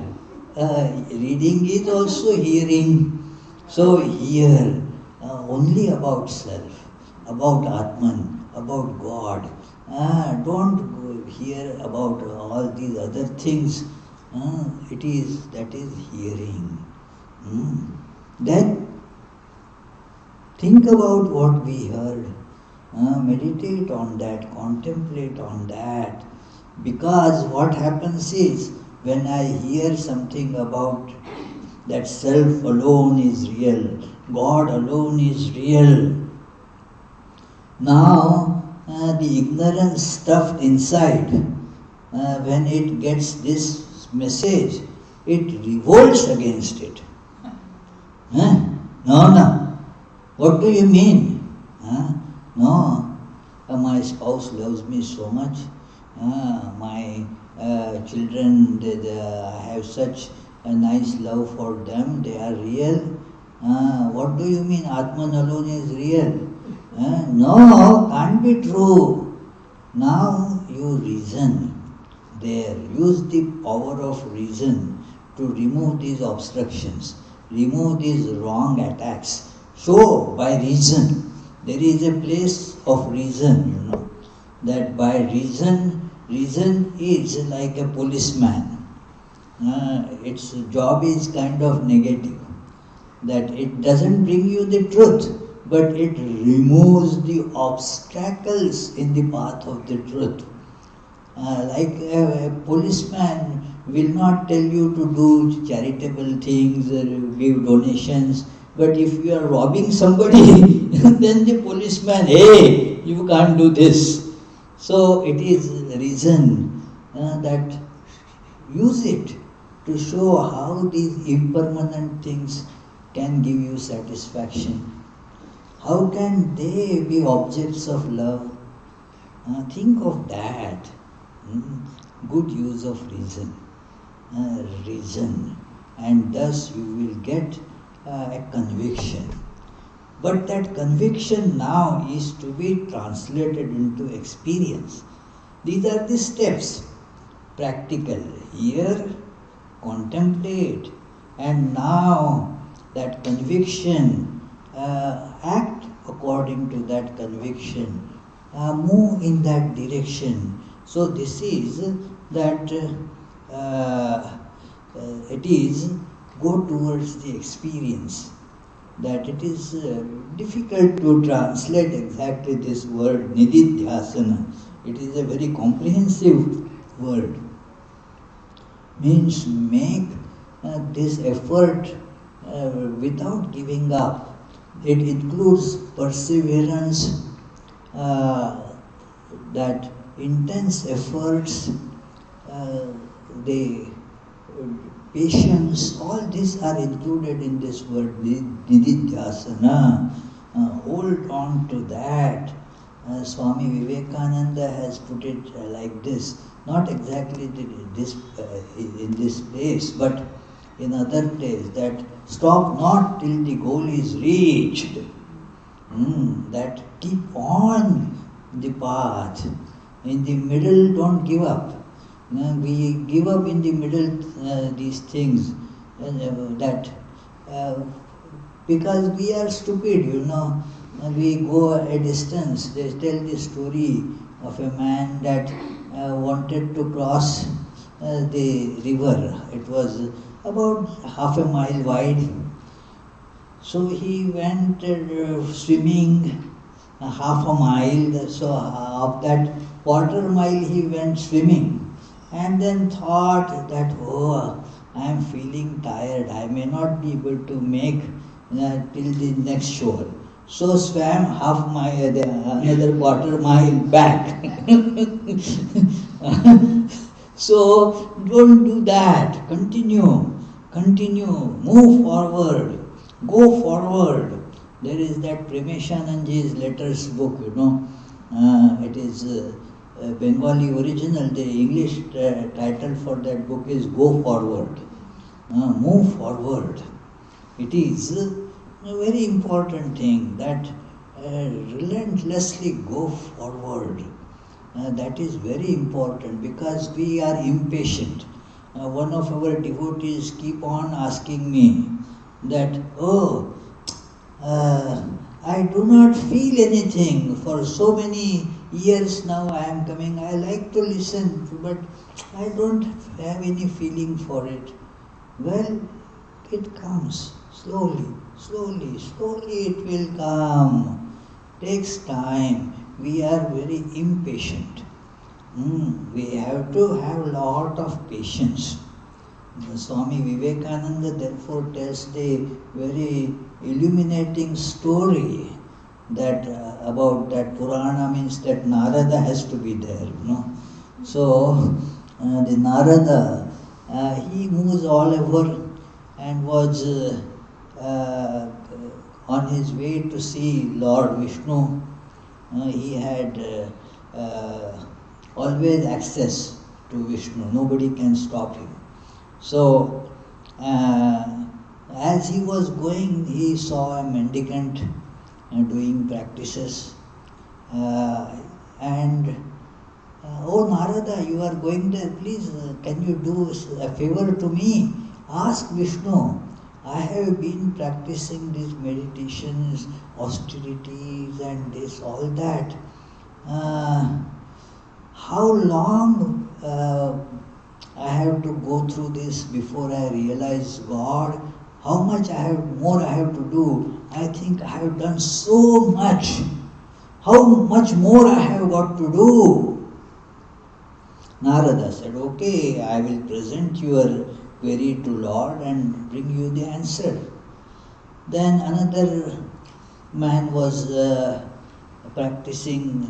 Speaker 2: Reading is also hearing. So hear only about self, about Atman, about God. Don't hear about all these other things. That is hearing. Then think about what we heard. Meditate on that, contemplate on that. Because what happens is, when I hear something about that self alone is real, God alone is real, now the ignorance stuffed inside, when it gets this message, it revolts against it. No. What do you mean? No, my spouse loves me so much. My children, I have such a nice love for them. They are real. What do you mean Atman alone is real? No, can't be true. Now you reason there. Use the power of reason to remove these obstructions, remove these wrong attacks. So, by reason, there is a place of reason, that by reason is like a policeman. Its job is kind of negative, that it doesn't bring you the truth, but it removes the obstacles in the path of the truth. Like a policeman will not tell you to do charitable things or give donations, but if you are robbing somebody, then the policeman, hey, you can't do this. So it is reason that use it to show how these impermanent things can give you satisfaction. How can they be objects of love? Think of that. Good use of reason. Reason. And thus you will get a conviction. But that conviction now is to be translated into experience. These are the steps. Practical. Hear, contemplate, and now that conviction, act according to that conviction, move in that direction. So this is that it is go towards the experience. That it is difficult to translate exactly this word nididhyasana. It is a very comprehensive word. Means make this effort without giving up. It includes perseverance, that intense efforts, the patience, all these are included in this word nididhyasana. Hold on to that. Swami Vivekananda has put it like this, not exactly in this place, but in other place, that stop not till the goal is reached. That keep on the path. In the middle, don't give up. We give up in the middle these things, because we are stupid, we go a distance. They tell the story of a man that wanted to cross the river. It was about half a mile wide. So he went swimming half a mile. So of that quarter mile he went swimming, and then thought that, oh, I am feeling tired. I may not be able to make till the next shore. So swam half mile, another quarter mile back. So don't do that. Continue, move forward, go forward. There is that Premishananji's letters book, it is Bengali original. The English title for that book is Go Forward. Move forward. It is a very important thing that relentlessly go forward. That is very important because we are impatient. One of our devotees keep on asking me that, oh, I do not feel anything. For so many years now I am coming, I like to listen, but I don't have any feeling for it. Well, it comes slowly it will come. Takes time. We are very impatient. We have to have a lot of patience. Swami Vivekananda therefore tells the very illuminating story that about that Purana, means that Narada has to be there, So the Narada, he moves all over and was on his way to see Lord Vishnu. He had always access to Vishnu. Nobody can stop him. So, as he was going, he saw a mendicant doing practices. Oh Narada, you are going there, please, can you do a favor to me? Ask Vishnu. I have been practicing these meditations, austerities and this, all that. How long I have to go through this before I realize God? How much more I have to do? I think I have done so much. How much more I have got to do? Narada said, okay, I will present your query to Lord and bring you the answer. Then another man was practicing.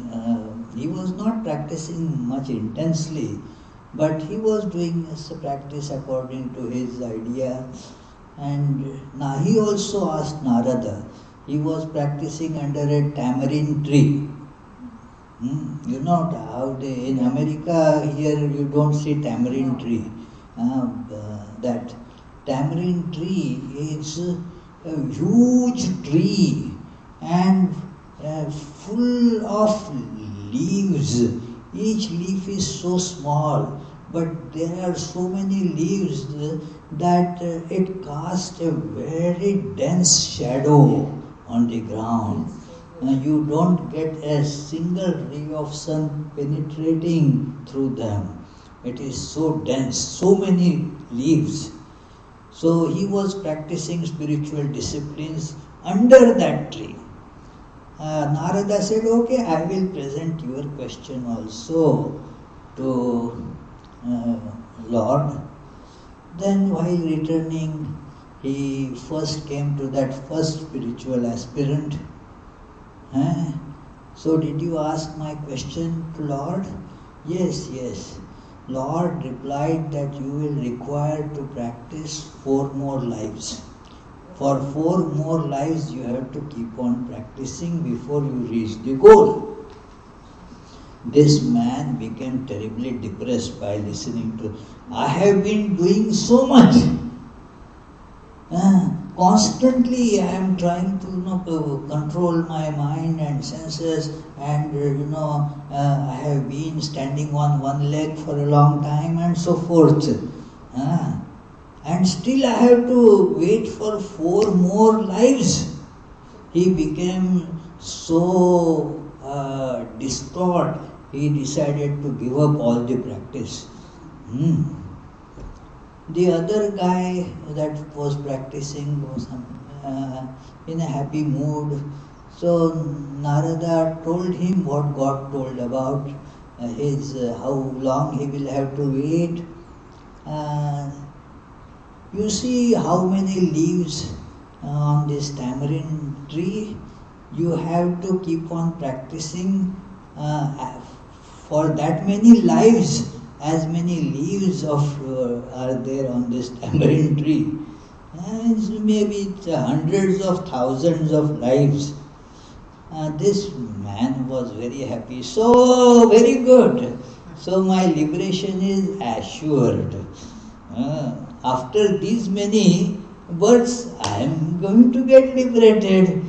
Speaker 2: He was not practicing much intensely, but he was doing his practice according to his idea. And now he also asked Narada. He was practicing under a tamarind tree. You know how in America here you don't see tamarind tree. That tamarind tree is a huge tree and full of leaves. Each leaf is so small, but there are so many leaves that it casts a very dense shadow on the ground. You don't get a single ray of sun penetrating through them. It is so dense, so many leaves. So he was practicing spiritual disciplines under that tree. Narada said, okay, I will present your question also to Lord. Then while returning, he first came to that first spiritual aspirant. So did you ask my question to Lord? Yes. Lord replied that you will require to practice 4 more lives. For 4 more lives you have to keep on practicing before you reach the goal. This man became terribly depressed by listening to, I have been doing so much. Constantly I am trying to control my mind and senses, and I have been standing on one leg for a long time and so forth. And still I have to wait for 4 more lives. He became so distraught, he decided to give up all the practice. The other guy that was practicing was in a happy mood. So Narada told him what God told about his how long he will have to wait. You see how many leaves on this tamarind tree. You have to keep on practicing for that many lives, as many leaves of are there on this tamarind tree. And maybe it's hundreds of thousands of lives. This man was very happy. So, very good. So, my liberation is assured. After these many births, I am going to get liberated.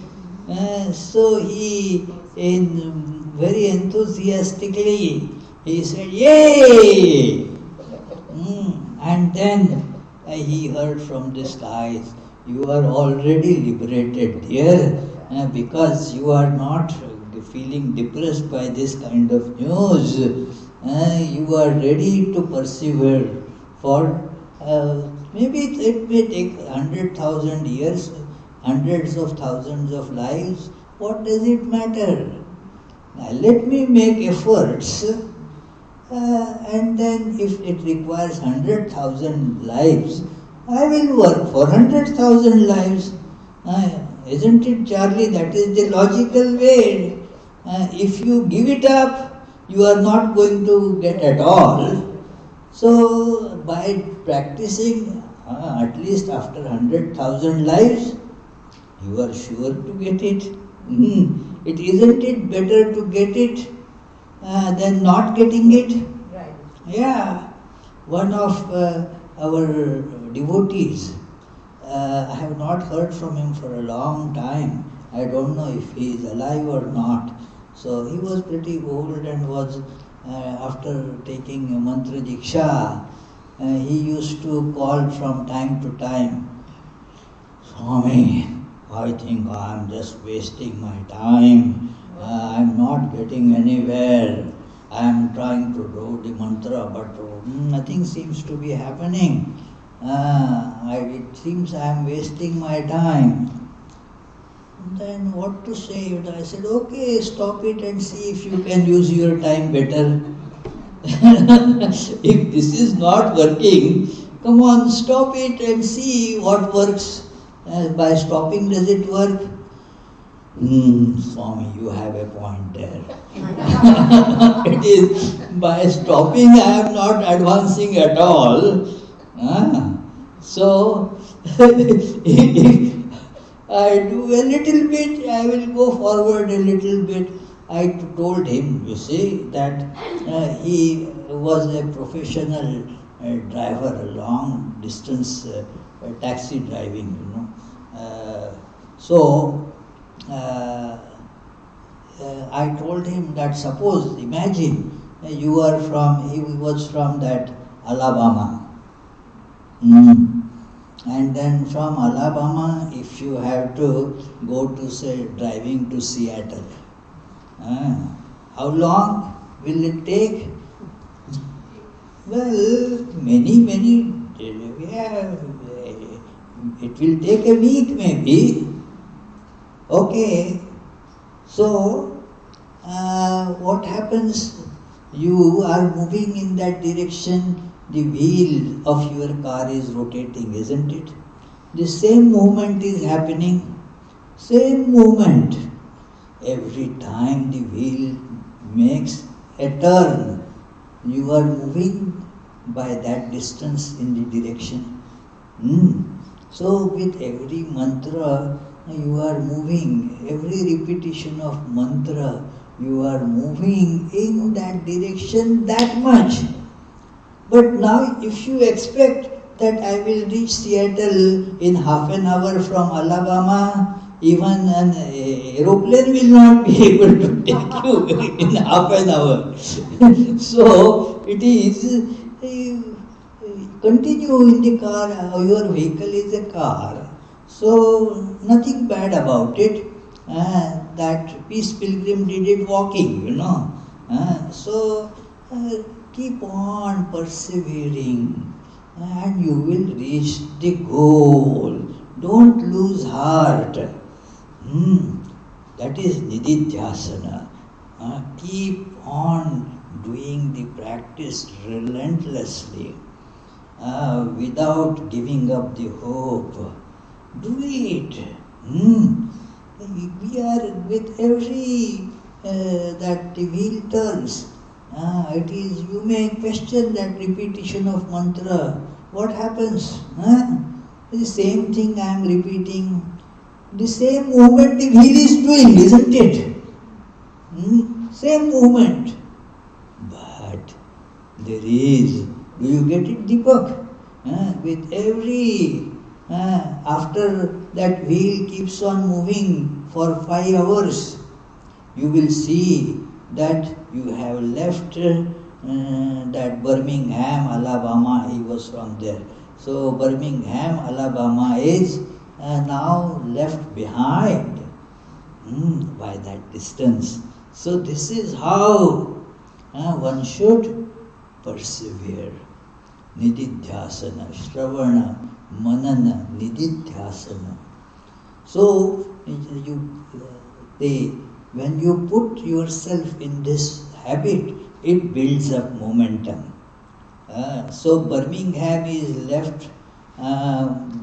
Speaker 2: So, he, very enthusiastically, he said, "Yay!" And then he heard from the skies, "You are already liberated, dear, because you are not feeling depressed by this kind of news. You are ready to persevere for maybe it may take 100,000 years, hundreds of thousands of lives. What does it matter? Now let me make efforts, and then if it requires 100,000 lives, I will work for 100,000 lives. Isn't it, Charlie? That is the logical way. If you give it up, you are not going to get at all. So, by practicing at least after 100,000 lives, you are sure to get it. It isn't it better to get it than not getting it?
Speaker 6: Right.
Speaker 2: Yeah. One of our devotees, I have not heard from him for a long time. I don't know if he is alive or not. So he was pretty old and was, after taking a mantra diksha, he used to call from time to time, "Swami, I think I am just wasting my time. I am not getting anywhere. I am trying to do the mantra, but nothing seems to be happening. It seems I am wasting my time." Then what to say? I said, "Okay, stop it and see if you can use your time better." If this is not working, come on, stop it and see what works. By stopping, does it work? Swami, you have a point there. It is by stopping I am not advancing at all. So, if I do a little bit, I will go forward a little bit. I told him, you see, that he was a professional driver, a long distance taxi driving, So, I told him that suppose, imagine, he was from that Alabama. And then from Alabama, if you have to go to, say, driving to Seattle, how long will it take? Well, many, yeah, it will take a week maybe. Okay, so what happens? You are moving in that direction, the wheel of your car is rotating, isn't it? The same movement is happening, same movement. Every time the wheel makes a turn, you are moving by that distance in the direction. So with every mantra, you are moving, every repetition of mantra, you are moving in that direction that much. But now if you expect that I will reach Seattle in half an hour from Alabama, even an aeroplane will not be able to take you in half an hour. So it is, continue in the car, your vehicle is a car. So nothing bad about it. that peace pilgrim did it walking, So keep on persevering and you will reach the goal. Don't lose heart. That is nididhyasana. Keep on doing the practice relentlessly without giving up the hope. Do it. We are with every that the wheel turns. It is, you may question that repetition of mantra. What happens? The same thing I am repeating. The same movement the wheel is doing, isn't it? Same movement. But there is, do you get it, Deepak? With every, after that wheel keeps on moving for 5 hours, you will see that you have left that Birmingham, Alabama. He was from there. So Birmingham, Alabama is now left behind by that distance. So this is how one should persevere. Nididhyasana, Shravana, Manana, Nididhyasana. So when you put yourself in this habit, it builds up momentum. So Birmingham is left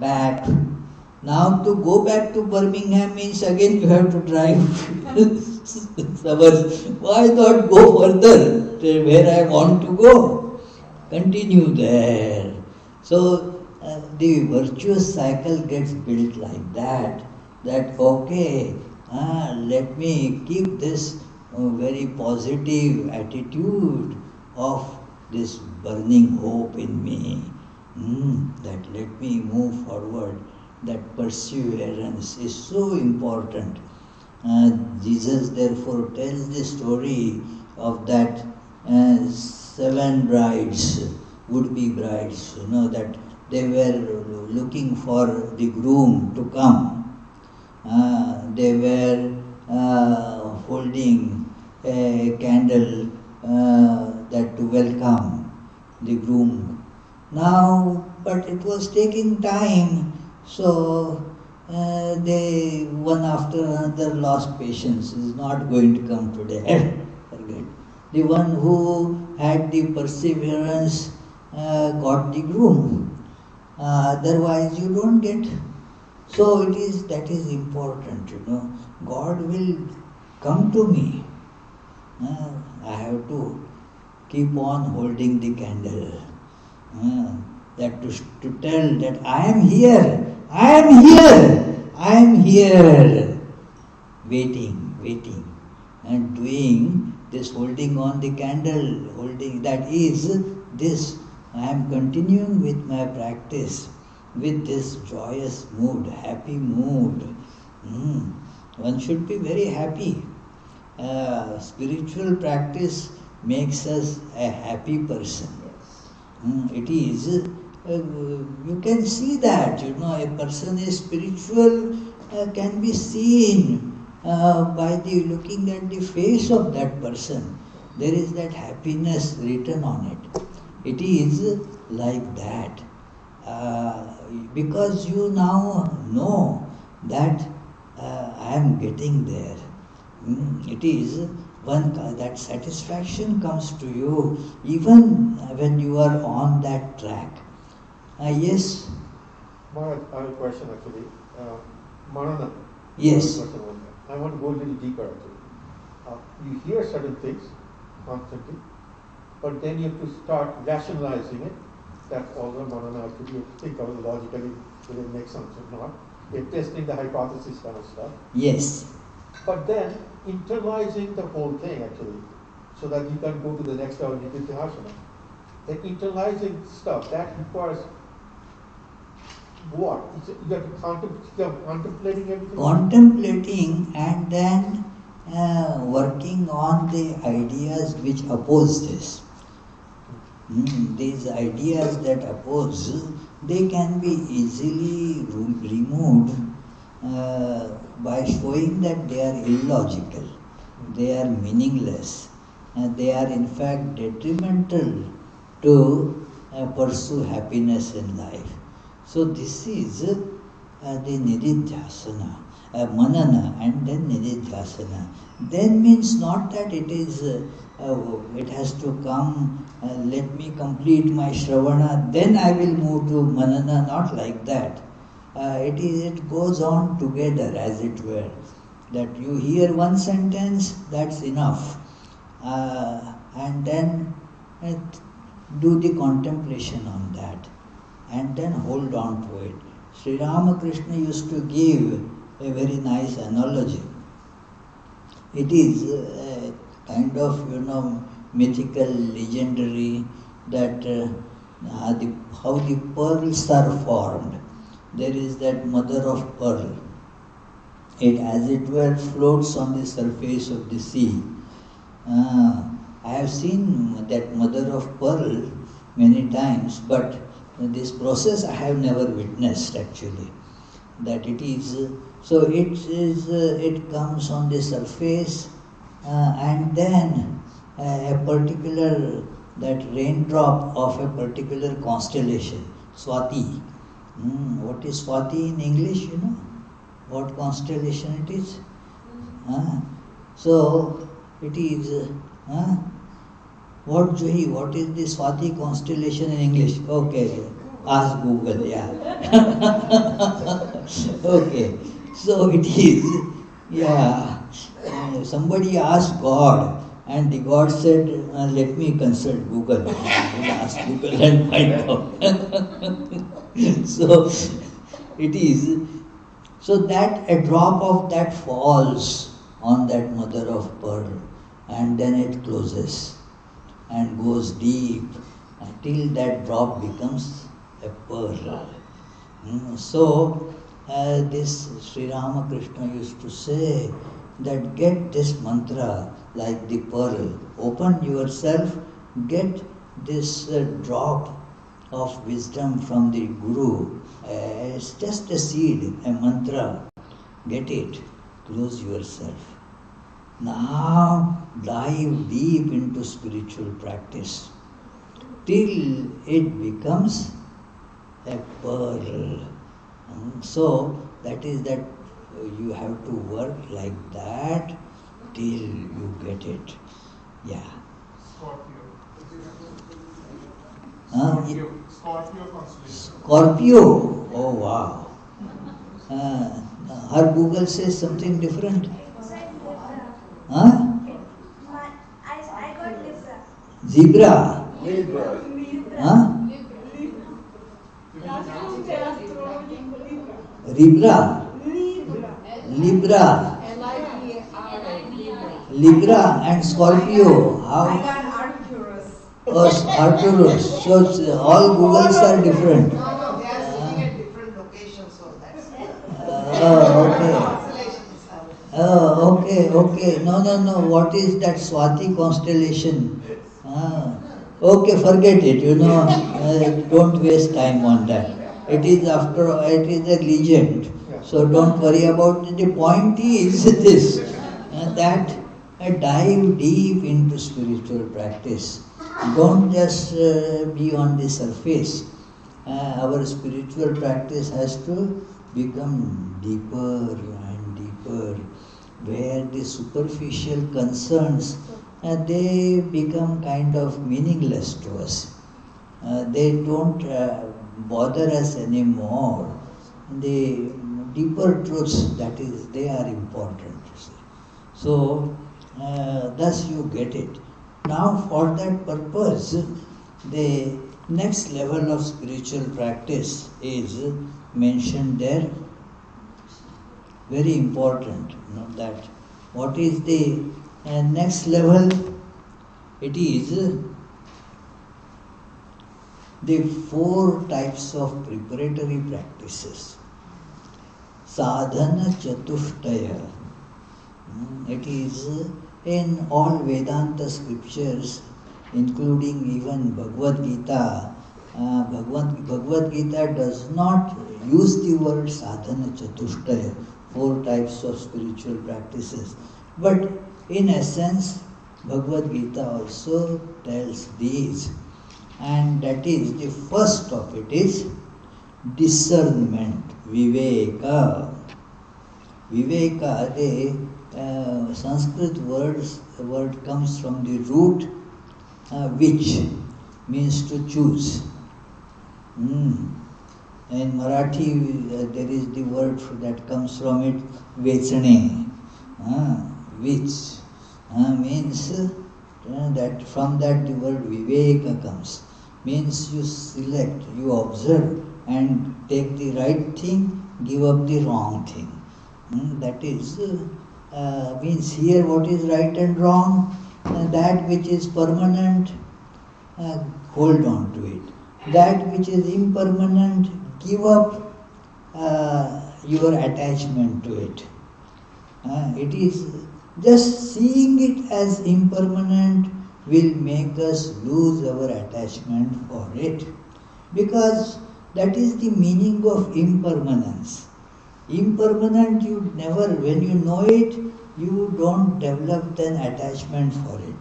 Speaker 2: back. Now to go back to Birmingham means again you have to drive hours. Why not go further to where I want to go? Continue there. So the virtuous cycle gets built like that. That okay, let me keep this very positive attitude of this burning hope in me. That let me move forward. That perseverance is so important. Jesus therefore tells the story of that 7 brides, would-be brides, that they were looking for the groom to come. They were holding a candle that to welcome the groom. Now, but it was taking time, so they one after another lost patience. Is not going to come today. Forget. The one who had the perseverance got the groom. Otherwise, you don't get. So that is important. God will come to me. I have to keep on holding the candle. That to tell that I am here. I am here. I am here. Waiting. And doing this, holding on the candle, that is this. I am continuing with my practice with this joyous mood, happy mood. One should be very happy. Spiritual practice makes us a happy person. It is, you can see that, a person is spiritual can be seen by looking at the face of that person. There is that happiness written on it. It is like that. Because you now know that I am getting there. It is that satisfaction comes to you even when you are on that track. Yes?
Speaker 7: Maharaj, I have a question actually. Manana.
Speaker 2: Yes.
Speaker 7: I want to go a little deeper actually. You hear certain things constantly, but then you have to start rationalizing it. That's all the manana actually. You have to think of it logically, whether it makes sense or not. You're testing the hypothesis kind of stuff.
Speaker 2: Yes.
Speaker 7: But then internalizing the whole thing actually, so that you can go to the next level, nididhyasana. The internalizing stuff, that requires what? You have to contemplating everything?
Speaker 2: Contemplating and then working on the ideas which oppose this. These ideas that oppose, they can be easily removed by showing that they are illogical, they are meaningless, and they are in fact detrimental to pursue happiness in life. So this is the nididhyasana, manana, and then nididhyasana. Then means not that it has to come, let me complete my shravana, then I will move to manana, not like that. It goes on together, as it were. That you hear one sentence, that's enough. And then do the contemplation on that, and then hold on to it. Sri Ramakrishna used to give a very nice analogy. It is a kind of, mythical, legendary, that how the pearls are formed. There is that mother of pearl. It, as it were, floats on the surface of the sea. I have seen that mother of pearl many times, but this process I have never witnessed actually. That it is, so it comes on the surface, and then a particular, that raindrop of a particular constellation, Swati. What is Swati in English, What constellation it is? So it is, what Juhi, what is the Swati constellation in English? Okay, ask Google, yeah. Okay, so it is, yeah. Somebody asked God, and the God said, let me consult Google. I will ask Google and find out. So it is, so that a drop of that falls on that mother of pearl, and then it closes and goes deep until that drop becomes a pearl. So this Sri Ramakrishna used to say that get this mantra like the pearl, open yourself, get this drop of wisdom from the Guru. It's just a seed, a mantra. Get it, close yourself. Now dive deep into spiritual practice till it becomes a pearl. So that is that you have to work like that till you get it. Yeah.
Speaker 8: Scorpio constellation.
Speaker 2: Scorpio. Oh wow. Her Google says something different.
Speaker 4: Exact Libra.
Speaker 2: Huh?
Speaker 4: I got Libra.
Speaker 2: Zebra.
Speaker 3: Libra.
Speaker 2: Huh? Libra. Libra. Libra and Scorpio. How?
Speaker 6: Arcturus.
Speaker 2: Oh, Arcturus. So all Googles are different.
Speaker 6: No, they are sitting at different locations, so that's
Speaker 2: Okay.
Speaker 6: constellations are.
Speaker 2: Okay. No. What is that Swati constellation? Okay, forget it, don't waste time on that. It is a legend. So don't worry about it. The point is this, that dive deep into spiritual practice. Don't just be on the surface. Our spiritual practice has to become deeper and deeper, where the superficial concerns, they become kind of meaningless to us. They don't bother us anymore. The deeper truths, that is, they are important. So, thus you get it. Now, for that purpose, the next level of spiritual practice is mentioned there. Very important, that. What is the next level? It is the 4 types of preparatory practices. Sadhana Chatushtaya. It is in all Vedanta scriptures, including even Bhagavad-gita. Bhagavad-gita does not use the word sadhana chatushtaya, 4 types of spiritual practices. But in essence, Bhagavad-gita also tells these, and that is the first of it is discernment, viveka. Viveka, the Sanskrit word comes from the root which means to choose. In Marathi, there is the word that comes from it, vechane, which means that from that the word viveka comes. Means you select, you observe and take the right thing, give up the wrong thing. That is, means here what is right and wrong, that which is permanent, hold on to it. That which is impermanent, give up your attachment to it. It is just seeing it as impermanent will make us lose our attachment for it. Because that is the meaning of impermanence. Impermanent, you never, when you know it, you don't develop an attachment for it.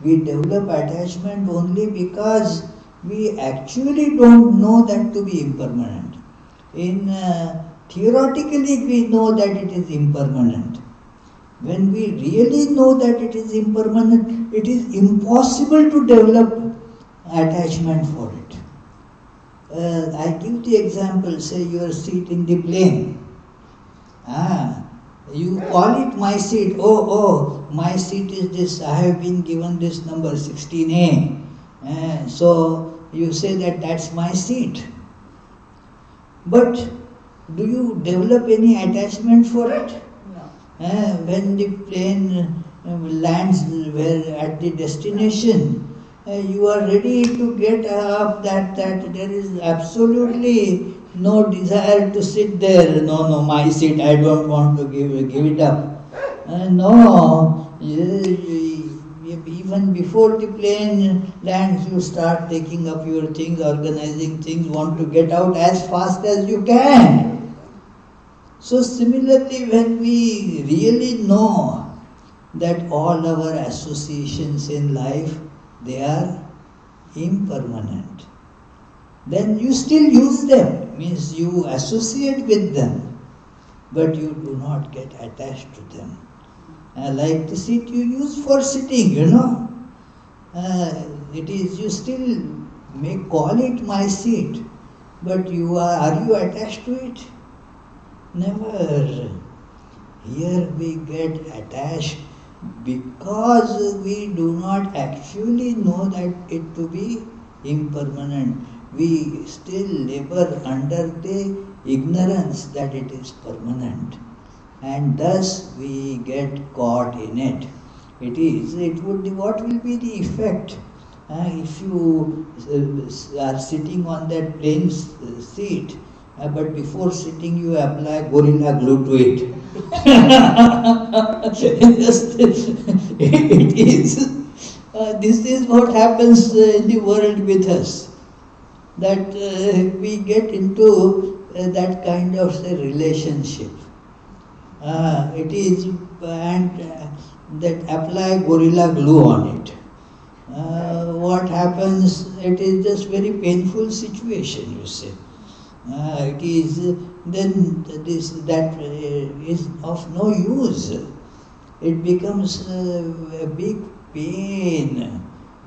Speaker 2: We develop attachment only because we actually don't know that to be impermanent. Theoretically, we know that it is impermanent. When we really know that it is impermanent, it is impossible to develop attachment for it. I give the example, say your seat in the plane. You call it my seat. Oh, my seat is this. I have been given this number 16A. So you say that that's my seat. But do you develop any attachment for it?
Speaker 6: No.
Speaker 2: When the plane lands at the destination, you are ready to get up, that there is absolutely no desire to sit there. No, my seat, I don't want to give it up. No, even before the plane lands, you start taking up your things, organizing things, want to get out as fast as you can. So similarly, when we really know that all our associations in life, they are impermanent, then you still use them, means you associate with them, but you do not get attached to them. Like the seat you use for sitting, it is, you still may call it my seat, but are you attached to it? Never. Here we get attached because we do not actually know that it to be impermanent. We still labor under the ignorance that it is permanent, and thus we get caught in it. What will be the effect if you are sitting on that plane seat, but before sitting you apply gorilla glue to it? This is what happens in the world with us, that we get into that kind of relationship. That apply gorilla glue on it. What happens? It is just very painful situation, you see. It is then that is of no use. It becomes a big pain,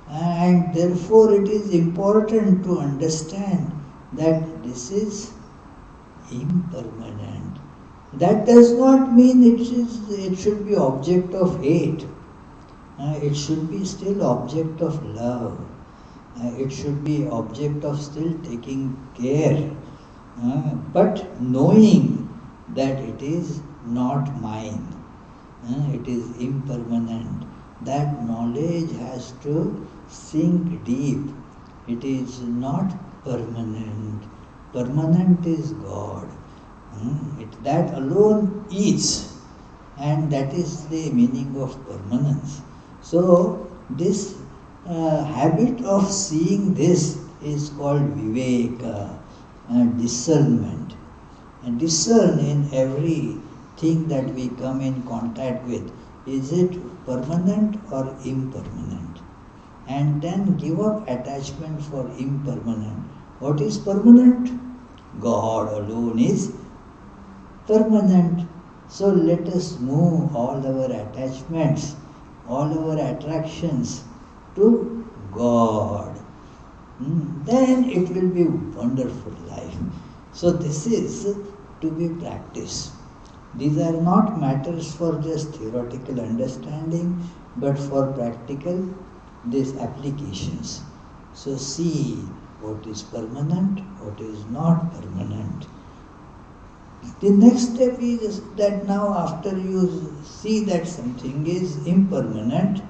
Speaker 2: and therefore it is important to understand that this is impermanent. That does not mean it should be object of hate. It should be still object of love. It should be object of still taking care. But knowing that it is not mine, it is impermanent. That knowledge has to sink deep. It is not permanent. Permanent is God. That alone is, and that is the meaning of permanence. So this habit of seeing this is called viveka, discernment. and discern in everything that we come in contact with, is it permanent or impermanent? And then give up attachment for impermanent. What is permanent? God alone is permanent. So let us move all our attachments, all our attractions to God. Then it will be wonderful life. So this is to be practiced. These are not matters for just theoretical understanding, but for practical these applications. So see what is permanent, what is not permanent. The next step is that now after you see that something is impermanent,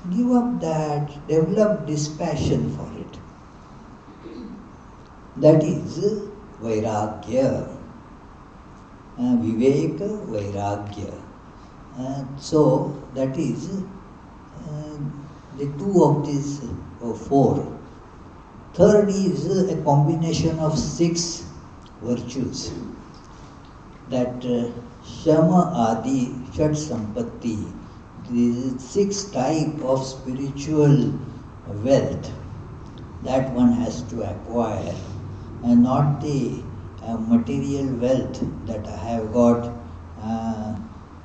Speaker 2: give up that, develop dispassion for it. That is vairagya. Viveka, vairagya. So that is the two of these four. Third is a combination of 6 virtues. That Shama Adi Shat Sampatti. These 6 types of spiritual wealth that one has to acquire, and not the material wealth that I have got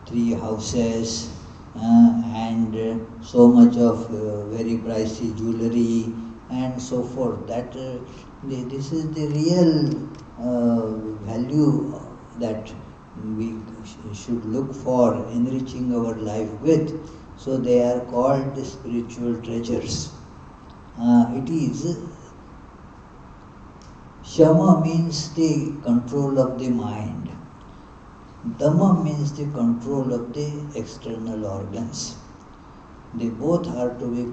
Speaker 2: 3 houses and so much of very pricey jewelry and so forth. That this is the real value that we should look for enriching our life with. So they are called the spiritual treasures. It is Shama means the control of the mind. Dhamma means the control of the external organs. They both are to be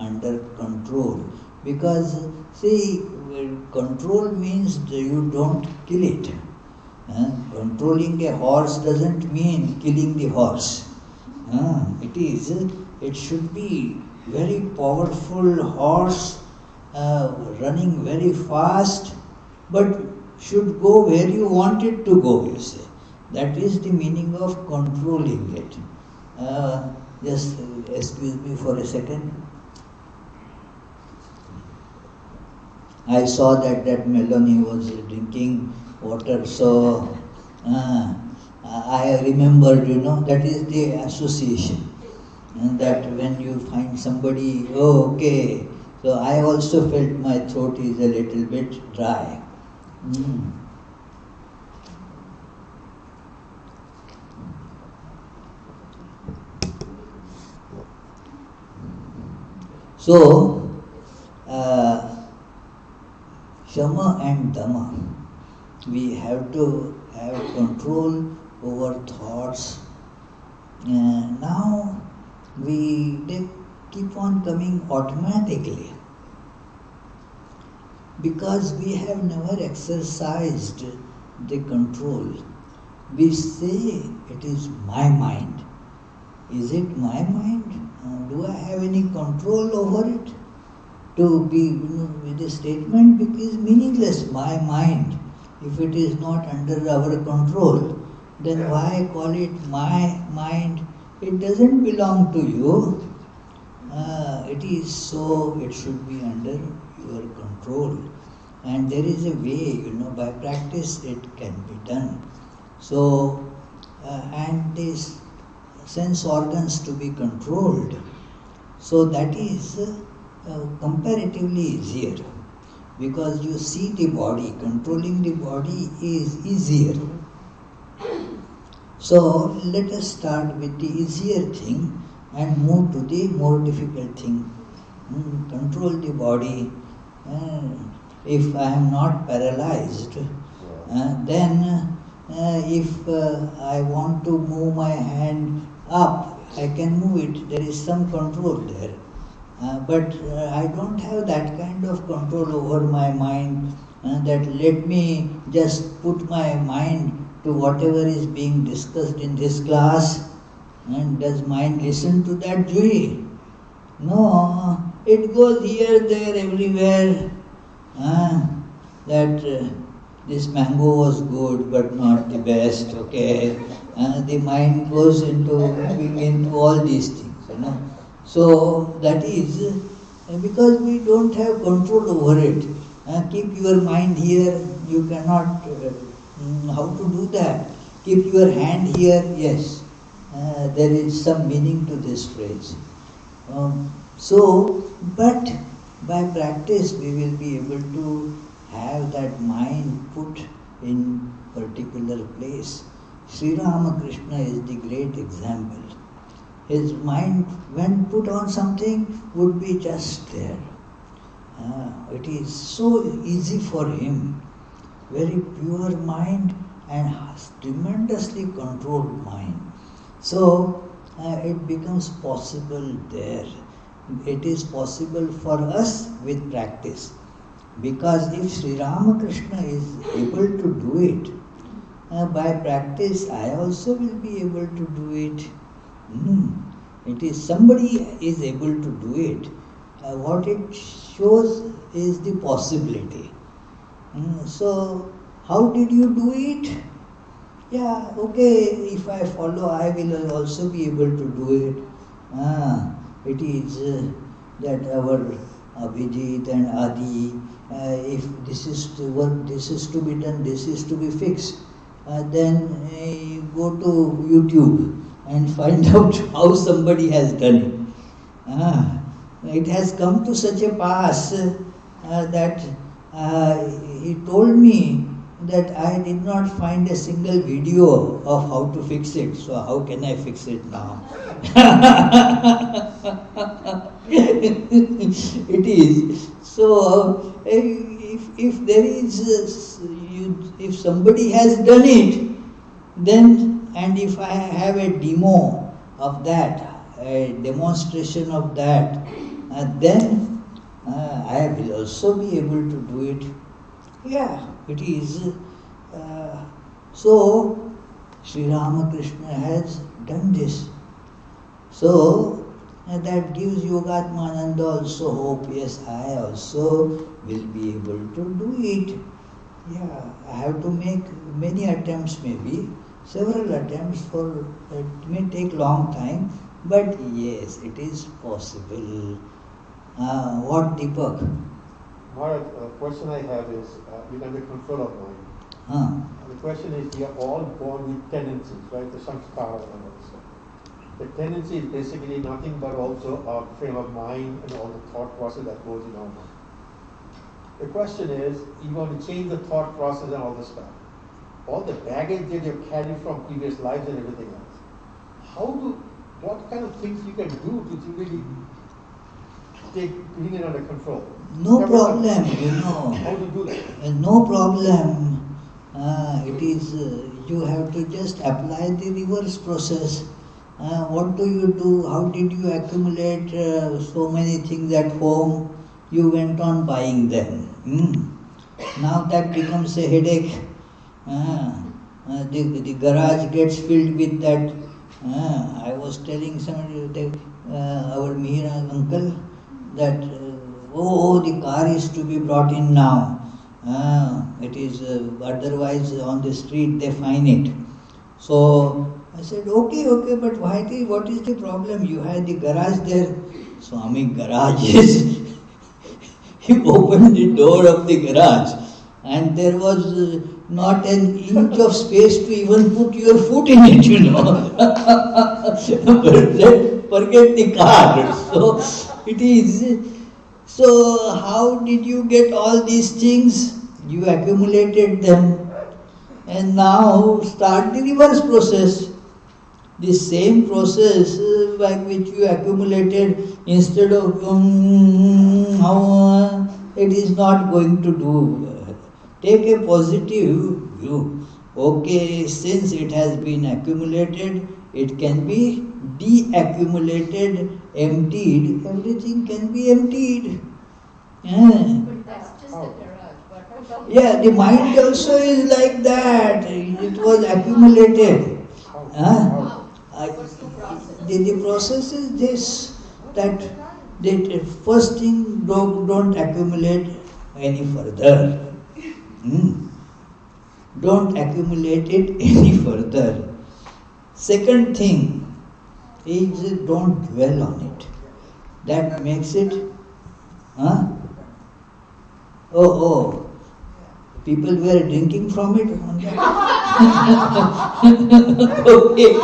Speaker 2: under control, because see, control means you don't kill it. Controlling a horse doesn't mean killing the horse. It should be very powerful horse, running very fast, but should go where you want it to go, you say. That is the meaning of controlling it. Just excuse me for a second. I saw that Melanie was drinking water, so I remembered, that is the association. And that when you find somebody, okay, so I also felt my throat is a little bit dry. So, Shama and Dhamma, we have to have control over thoughts. Now, they keep on coming automatically, because we have never exercised the control. We say it is my mind. Is it my mind? Do I have any control over it? To be with a statement is meaningless. My mind, if it is not under our control, then why call it my mind? It doesn't belong to you. It is so, it should be under your control. And there is a way, by practice it can be done. So, and these sense organs to be controlled. So that is comparatively easier, because you see the body, controlling the body is easier. So let us start with the easier thing and move to the more difficult thing. Control the body. If I am not paralyzed, then if I want to move my hand up, I can move it. There is some control there. But I don't have that kind of control over my mind, that let me just put my mind to whatever is being discussed in this class. And does mind listen to that, Juhi? No, it goes here, there, everywhere. this mango was good but not the best, okay. The mind goes into all these things. So that is because we don't have control over it. Keep your mind here, you cannot, how to do that? Keep your hand here, yes. There is some meaning to this phrase. But by practice we will be able to have that mind put in particular place. Sri Ramakrishna is the great example. His mind, when put on something, would be just there. It is so easy for him. Very pure mind and tremendously controlled mind. So it becomes possible there. It is possible for us with practice. Because if Sri Ramakrishna is able to do it, by practice I also will be able to do it. It is somebody is able to do it. What it shows is the possibility. So how did you do it? Yeah, okay, if I follow, I will also be able to do it. It is that our Abhijit and Adi, if this is to work, this is to be done, this is to be fixed, then go to YouTube and find out how somebody has done it. It has come to such a pass that he told me that I did not find a single video of how to fix it, so how can I fix it now? It is. So, if there is, if somebody has done it, then, and if I have a demo of that, a demonstration of that, then I will also be able to do it. Yeah, it is. So, Sri Ramakrishna has done this. So, that gives Yogatmananda also hope. Yes, I also will be able to do it. Yeah, I have to make many attempts, maybe several attempts, for it may take long time, but yes, it is possible. What, Deepak?
Speaker 7: Maharaj, a question I have is, you're under control of mind. The question is, we are all born with tendencies, right? The samskara and all this stuff. The tendency is basically nothing but also our frame of mind and all the thought process that goes in our mind. The question is, you want to change the thought process and all this stuff. All the baggage that you've carried from previous lives and everything else. What kind of things you can do to really bring it under control?
Speaker 2: No problem,
Speaker 7: How to do that?
Speaker 2: No problem. It is, you have to just apply the reverse process. What do you do? How did you accumulate so many things at home? You went on buying them. Now that becomes a headache. The garage gets filled with that. I was telling somebody, our Mihira uncle, that the car is to be brought in now. It is otherwise on the street they fine it. So I said, okay, but what is the problem? You had the garage there. Swami, garage is. He opened the door of the garage and there was not an inch of space to even put your foot in it, Forget the car. So it is. So how did you get all these things? You accumulated them. And now start the reverse process. The same process by which you accumulated, instead of it is not going to do. Take a positive view. Okay, since it has been accumulated, it can be deaccumulated, emptied. Everything can be emptied.
Speaker 6: But that's just the garage. But what about
Speaker 2: Yeah, the mind also is like that. It was accumulated.
Speaker 6: what's the process?
Speaker 2: The process is this, that the first thing, don't accumulate any further. Don't accumulate it any further. Second thing is don't dwell on it. That makes it, huh? Oh, people were drinking from it on that. Okay.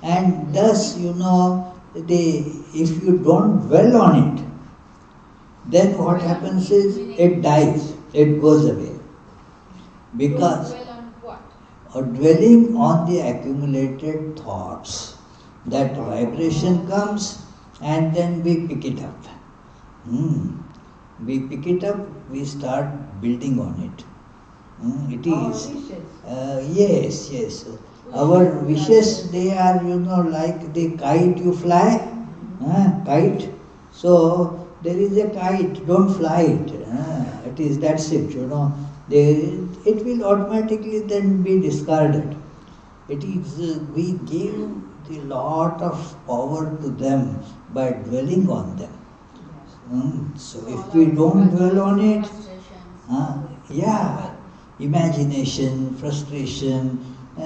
Speaker 2: And thus, if you don't dwell on it, then what happens is it dies, it goes away. Because
Speaker 6: Dwell on what?
Speaker 2: dwelling on the accumulated thoughts, that vibration comes and then we pick it up. We pick it up, we start building on it. It is. Yes. Our wishes, they are, like the kite you fly. Kite. So, there is a kite, don't fly it. That's it, It will automatically then be discarded. It is, we give a lot of power to them by dwelling on them. So if we don't dwell on it, imagination, frustration,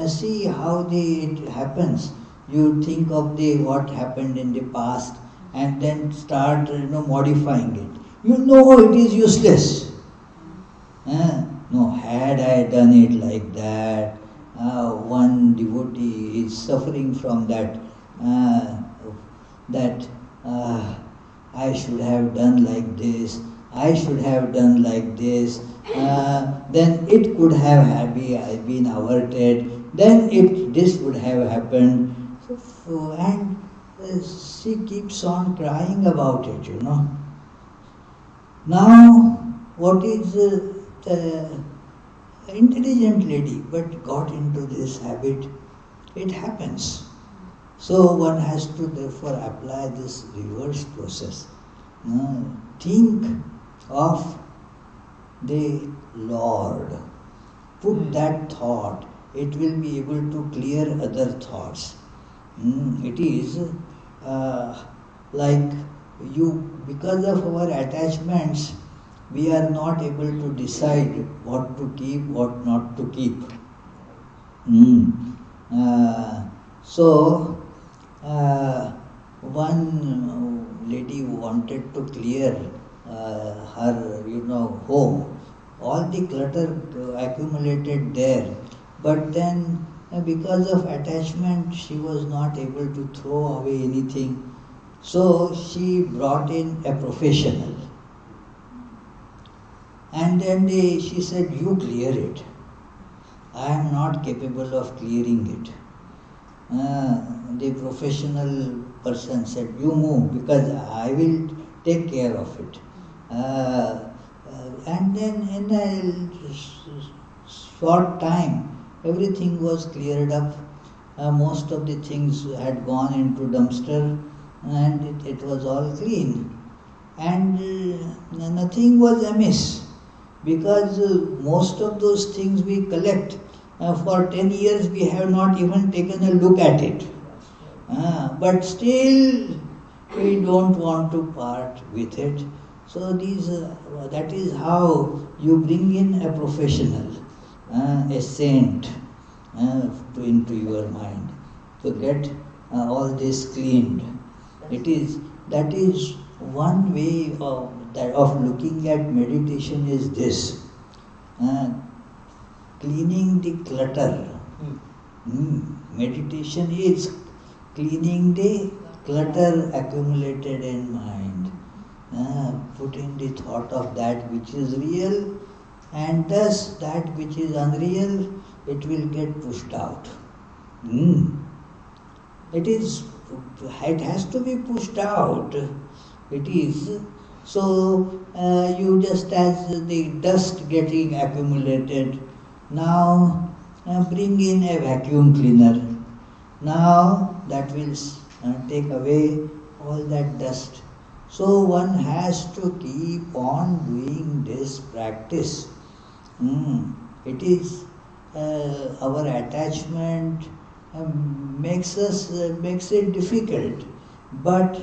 Speaker 2: see how it happens. You think of what happened in the past and then start modifying it. It is useless. No, had I done it like that, one devotee is suffering from that, I should have done like this, I should have done like this, then it could have been averted, then this would have happened. And she keeps on crying about it, Now, what is the intelligent lady but got into this habit? It happens. So one has to therefore apply this reverse process. Think of the Lord. Put that thought. It will be able to clear other thoughts. It is like because of our attachments, we are not able to decide what to keep, what not to keep. So, one lady wanted to clear her, home. All the clutter accumulated there. But then, because of attachment, she was not able to throw away anything. So, she brought in a professional. And then she said, you clear it. I am not capable of clearing it. The professional person said, you move because I will take care of it. And then in a short time, everything was cleared up. Most of the things had gone into dumpster and it was all clean. And nothing was amiss. Because most of those things we collect, for 10 years we have not even taken a look at it. But still we don't want to part with it. So that is how you bring in a professional, a saint into your mind to get all this cleaned. That is one way of looking at meditation is this, cleaning the clutter. Meditation is cleaning the clutter accumulated in mind, putting the thought of that which is real, and thus that which is unreal, it will get pushed out. It has to be pushed out. It is. So, you just as the dust getting accumulated, now bring in a vacuum cleaner. Now that will take away all that dust. So one has to keep on doing this practice. It is our attachment makes it difficult, but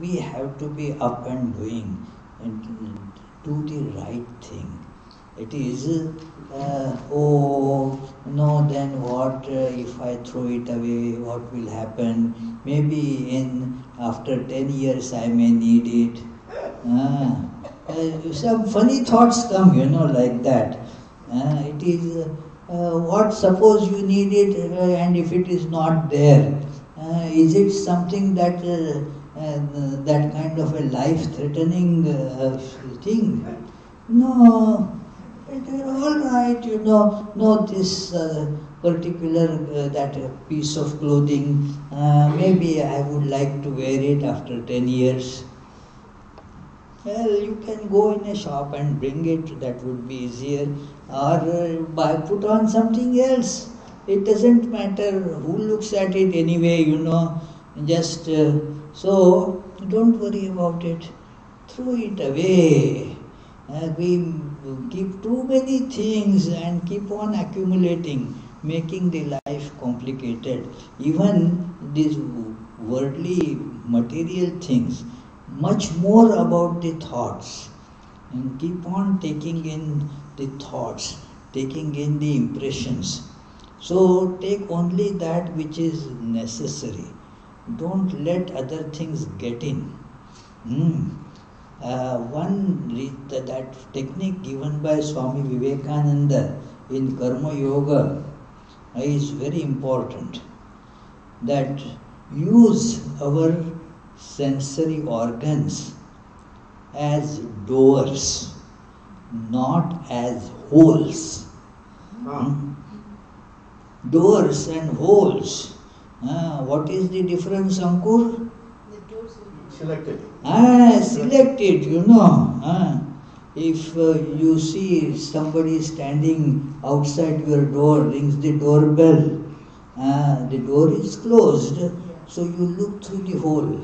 Speaker 2: we have to be up and doing and do the right thing. It is, oh, no, then what if I throw it away, what will happen? Maybe after 10 years I may need it. Some funny thoughts come, like that. It is, what suppose you need it and if it is not there? Is it something that that kind of a life-threatening thing? No, all right, no, this particular that piece of clothing, maybe I would like to wear it after 10 years. Well, you can go in a shop and bring it, that would be easier, or put on something else. It doesn't matter who looks at it anyway, just so don't worry about it. Throw it away. We keep too many things and keep on accumulating, making the life complicated. Even these worldly material things, much more about the thoughts. And keep on taking in the thoughts, taking in the impressions. So take only that which is necessary. Don't let other things get in. That technique given by Swami Vivekananda in Karma Yoga is very important. That use our sensory organs as doors, not as holes. Doors and holes. What is the difference, Ankur?
Speaker 6: The doors
Speaker 7: Selected.
Speaker 2: Selected, If you see somebody standing outside your door, rings the doorbell, the door is closed, so you look through the hole.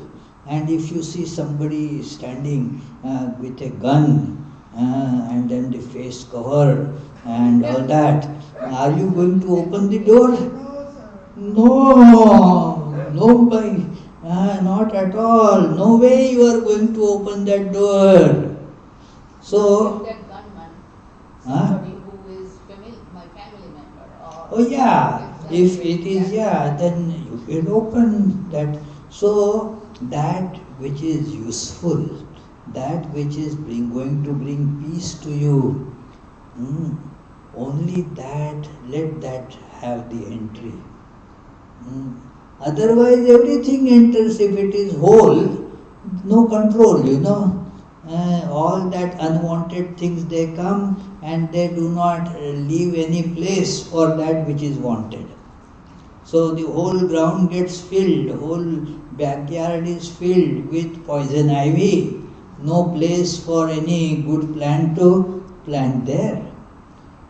Speaker 2: And if you see somebody standing with a gun and then the face cover and all that, are you going to open the door? No, not at all. No way you are going to open that door. So,
Speaker 6: that gunman, somebody who is my family member.
Speaker 2: Oh yeah, if it is, then you can open that. So that which is useful, that which is going to bring peace to you, only that, let that have the entry. Otherwise everything enters. If it is whole, no control, all that unwanted things, they come and they do not leave any place for that which is wanted. So the whole ground gets filled, whole backyard is filled with poison ivy. No place for any good plant to plant there.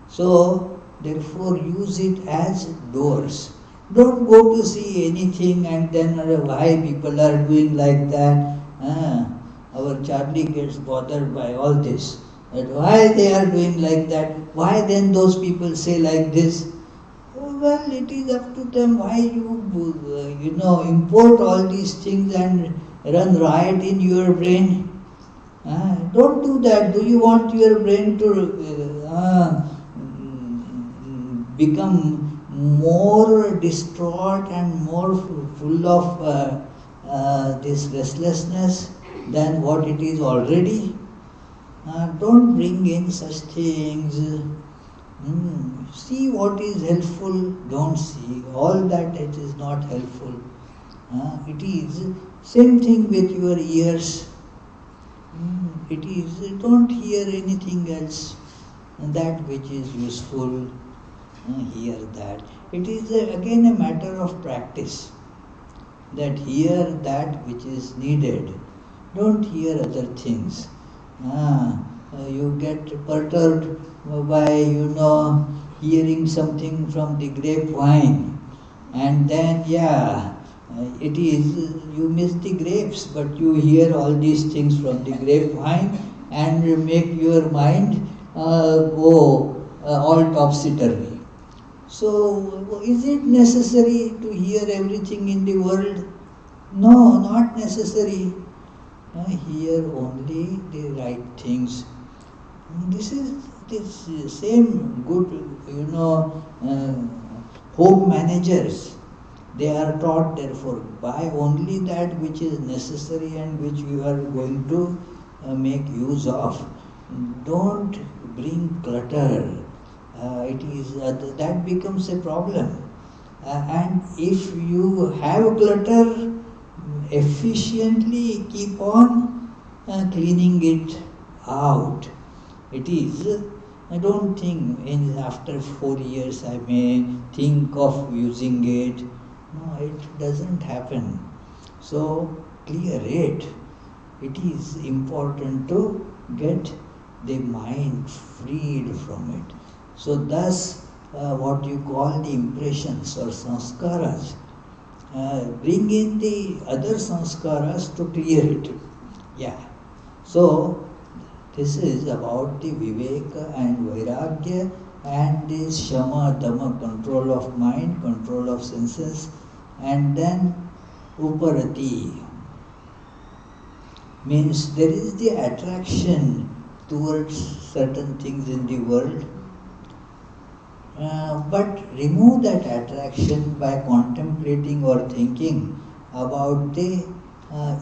Speaker 2: So therefore use it as doors. Don't go to see anything and then why people are doing like that. Our Charlie gets bothered by all this. That why they are doing like that? Why then those people say like this? Well, it is up to them. Why you import all these things and run riot in your brain? Don't do that. Do you want your brain to become more distraught and more full of this restlessness than what it is already? Don't bring in such things. See what is helpful, don't see. All that it is not helpful. It is same thing with your ears. It is, don't hear anything else. That which is useful, hear that. It is again a matter of practice. That hear that which is needed. Don't hear other things. You get perturbed by, hearing something from the grapevine. And then, it is, you miss the grapes, but you hear all these things from the grapevine and make your mind go all topsy-turvy. So, is it necessary to hear everything in the world? No, not necessary. hear only the right things. This is this same good, home managers. They are taught, therefore, buy only that which is necessary and which you are going to make use of. Don't bring clutter. That becomes a problem. And if you have clutter, efficiently keep on cleaning it out. It is, I don't think after 4 years I may think of using it. No, it doesn't happen. So clear it. It is important to get the mind freed from it. So thus, what you call the impressions or sanskaras, bring in the other sanskaras to clear it. Yeah. So this is about the viveka and vairagya and this shama dama, control of mind, control of senses, and then uparati means there is the attraction towards certain things in the world, but remove that attraction by contemplating or thinking about the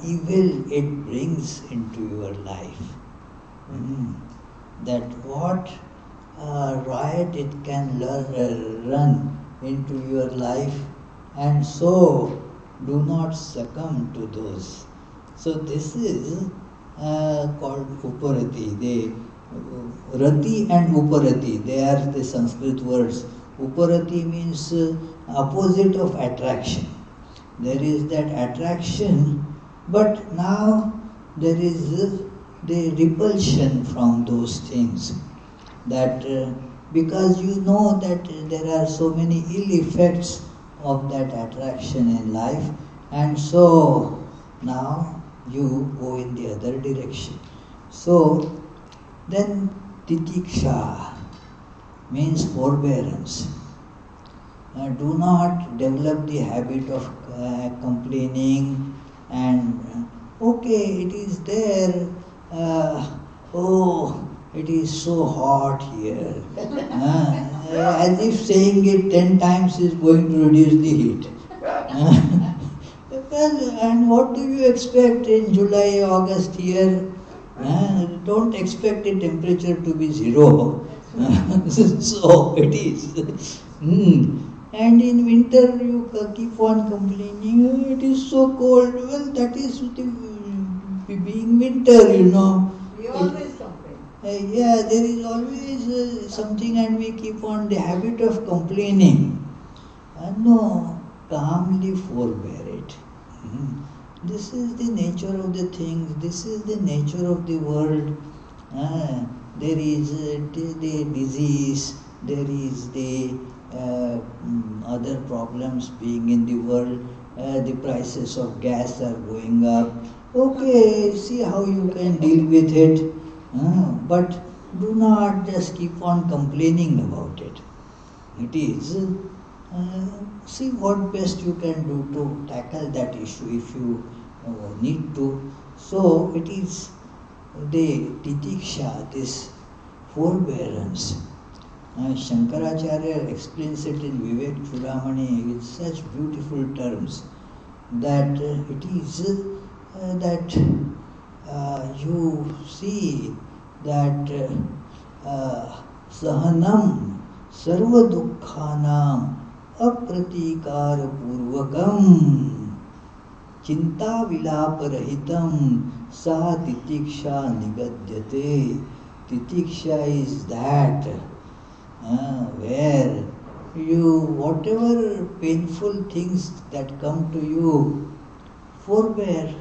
Speaker 2: evil it brings into your life. That what riot it can run into your life, and so do not succumb to those. So this is called uparati. Rati and uparati, they are the Sanskrit words. Uparati means opposite of attraction. There is that attraction, but now there is the repulsion from those things. That because you know that there are so many ill effects of that attraction in life, and so now you go in the other direction. So then titiksha means forbearance. Do not develop the habit of complaining and okay, it is there. Oh, it is so hot here. As if saying it 10 times is going to reduce the heat. Well, and what do you expect in July, August here? Don't expect the temperature to be 0. So it is. And in winter you keep on complaining, oh, it is so cold. Well, that is being winter,
Speaker 6: We always complain.
Speaker 2: Yeah, there is always something, and we keep on the habit of complaining. No, calmly forbear it. This is the nature of the things, this is the nature of the world. There is the disease, there is the other problems being in the world, the prices of gas are going up. Okay, see how you can deal with it, but do not just keep on complaining about it. It is, see what best you can do to tackle that issue if you need to. So it is the titiksha, this forbearance. Shankaracharya explains it in Vivek Chudamani with such beautiful terms that it is that you see that sahanam sarva dukkhanam apratikara purvakam chinta vilaparahitam sa titiksha nigadyate. Titiksha is that where you, whatever painful things that come to you, forbear.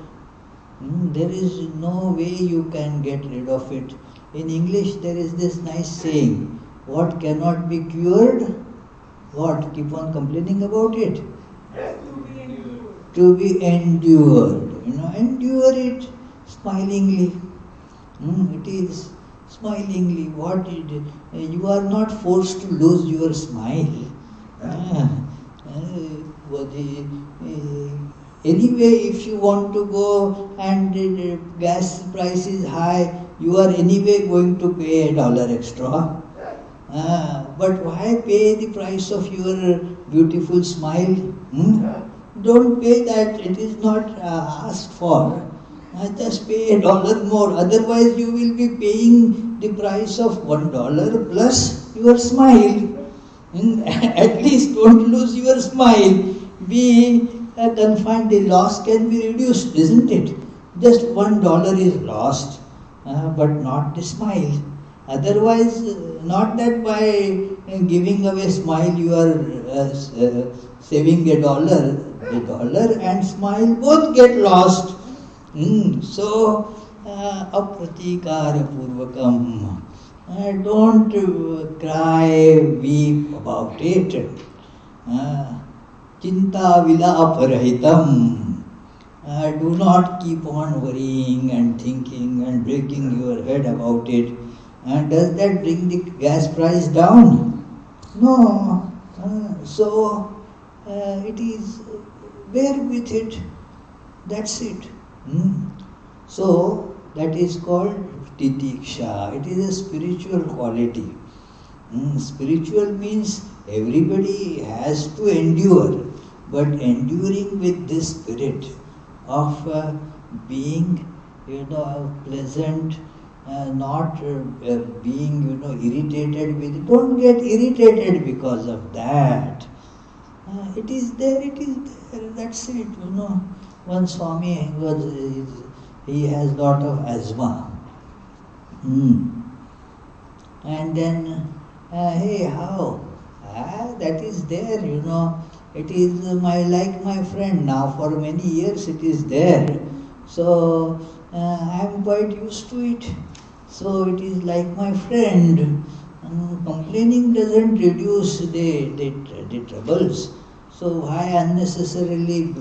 Speaker 2: There is no way you can get rid of it. In English there is this nice saying, what cannot be cured, what? Keep on complaining about it. To be endured. Endure it smilingly. It is smilingly. What you are not forced to lose your smile. Anyway, if you want to go and the gas price is high, you are anyway going to pay $1 extra. But why pay the price of your beautiful smile? Don't pay that, it is not asked for. Just pay $1 more, otherwise you will be paying the price of $1 plus your smile. At least don't lose your smile. Be confined, the loss can be reduced, isn't it? Just $1 is lost, but not the smile. Otherwise, not that by giving away smile you are saving $1. The dollar and smile both get lost. So, apratikara purvakam. Don't cry, weep about it. Chinta vilaparahitam. Do not keep on worrying and thinking and breaking your head about it. Does that bring the gas price down? No. So it is, bear with it. That's it. So that is called titiksha. It is a spiritual quality. Spiritual means everybody has to endure, but enduring with this spirit of being, pleasant, not being, irritated with it. Don't get irritated because of that. It is there, that's it, One Swami he has lot of asthma. And then, hey, how? That is there, It is like my friend now, for many years it is there. So, I am quite used to it. So, it is like my friend. Complaining doesn't reduce the troubles. So, why unnecessarily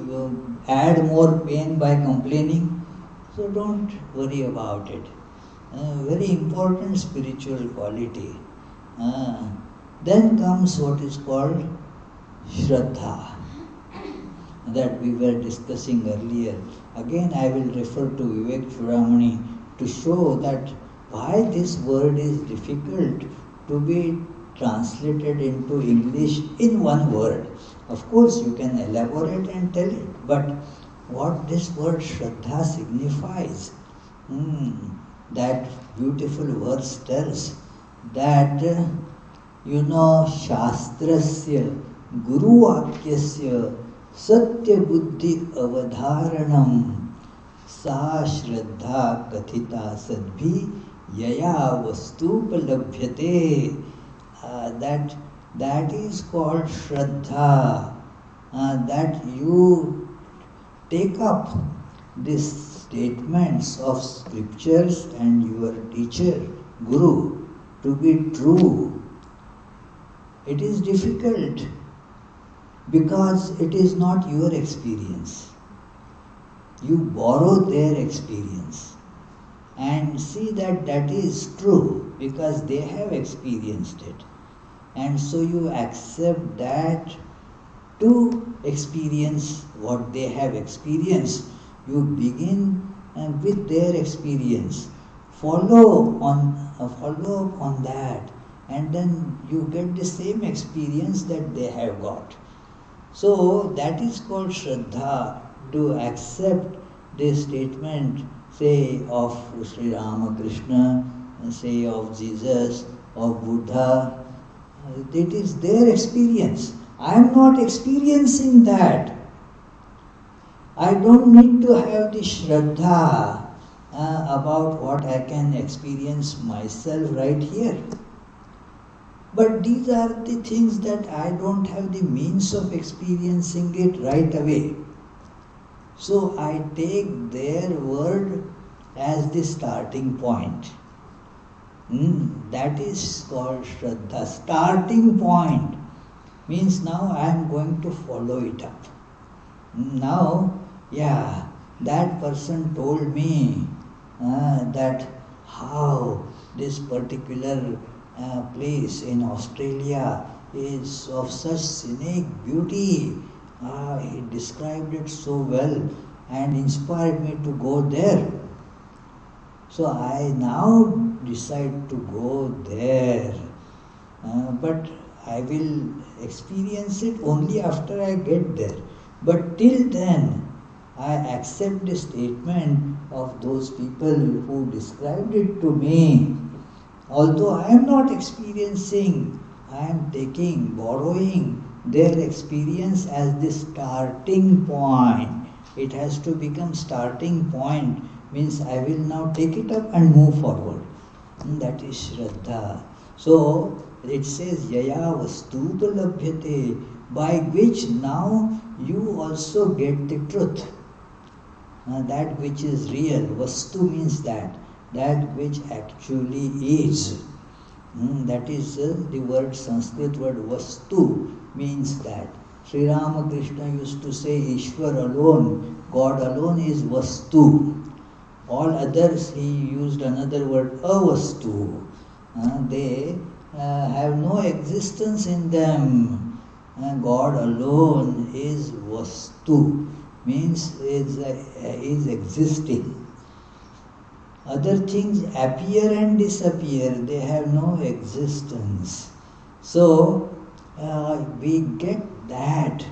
Speaker 2: add more pain by complaining? So, don't worry about it. Very important spiritual quality. Then comes what is called Shraddha, that we were discussing earlier. Again, I will refer to Vivek Chudamani to show that why this word is difficult to be translated into English in one word. Of course, you can elaborate and tell it, but what this word Shraddha signifies, that beautiful verse tells that, Shastrasya Guru Vakyasya Satya Buddhi Avadharanam Sa Shraddha Kathita Sadbhi Yaya Vastupalabhyate. That is called Shraddha. That you take up these statements of scriptures and your teacher, Guru, to be true. It is difficult because it is not your experience. You borrow their experience and see that that is true because they have experienced it. And so you accept that to experience what they have experienced. You begin with their experience. Follow on that, and then you get the same experience that they have got. So that is called Shraddha, to accept the statement, say of Sri Ramakrishna, say of Jesus, of Buddha. It is their experience. I am not experiencing that. I don't need to have the Shraddha about what I can experience myself right here. But these are the things that I don't have the means of experiencing it right away. So I take their word as the starting point. That is called Shraddha. Starting point means now I am going to follow it up. Now, that person told me that how this particular place in Australia is of such scenic beauty, He described it so well and inspired me to go there. So I now decide to go there. But I will experience it only after I get there. But till then, I accept the statement of those people who described it to me. Although I am not experiencing, I am borrowing their experience as the starting point. It has to become starting point, means I will now take it up and move forward. And that is Shraddha. So it says Yaya Vastupalabhyate, by which now you also get the truth. That which is real. Vastu means that which actually is. That is the word, Sanskrit word Vastu means that. Sri Ramakrishna used to say Ishwar alone, God alone is Vastu. All others, he used another word, Avastu. They have no existence in them. God alone is Vastu, means is existing. Other things appear and disappear, they have no existence. So, we get that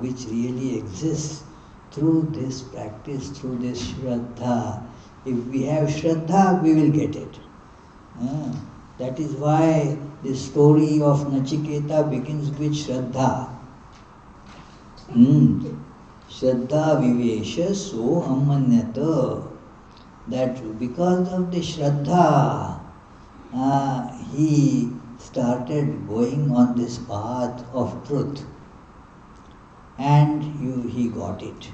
Speaker 2: which really exists through this practice, through this Shraddha. If we have Shraddha, we will get it. That is why the story of Nachiketa begins with Shraddha. Shraddha vivesha so amanyata. That because of the Shraddha, he started going on this path of truth. And he got it.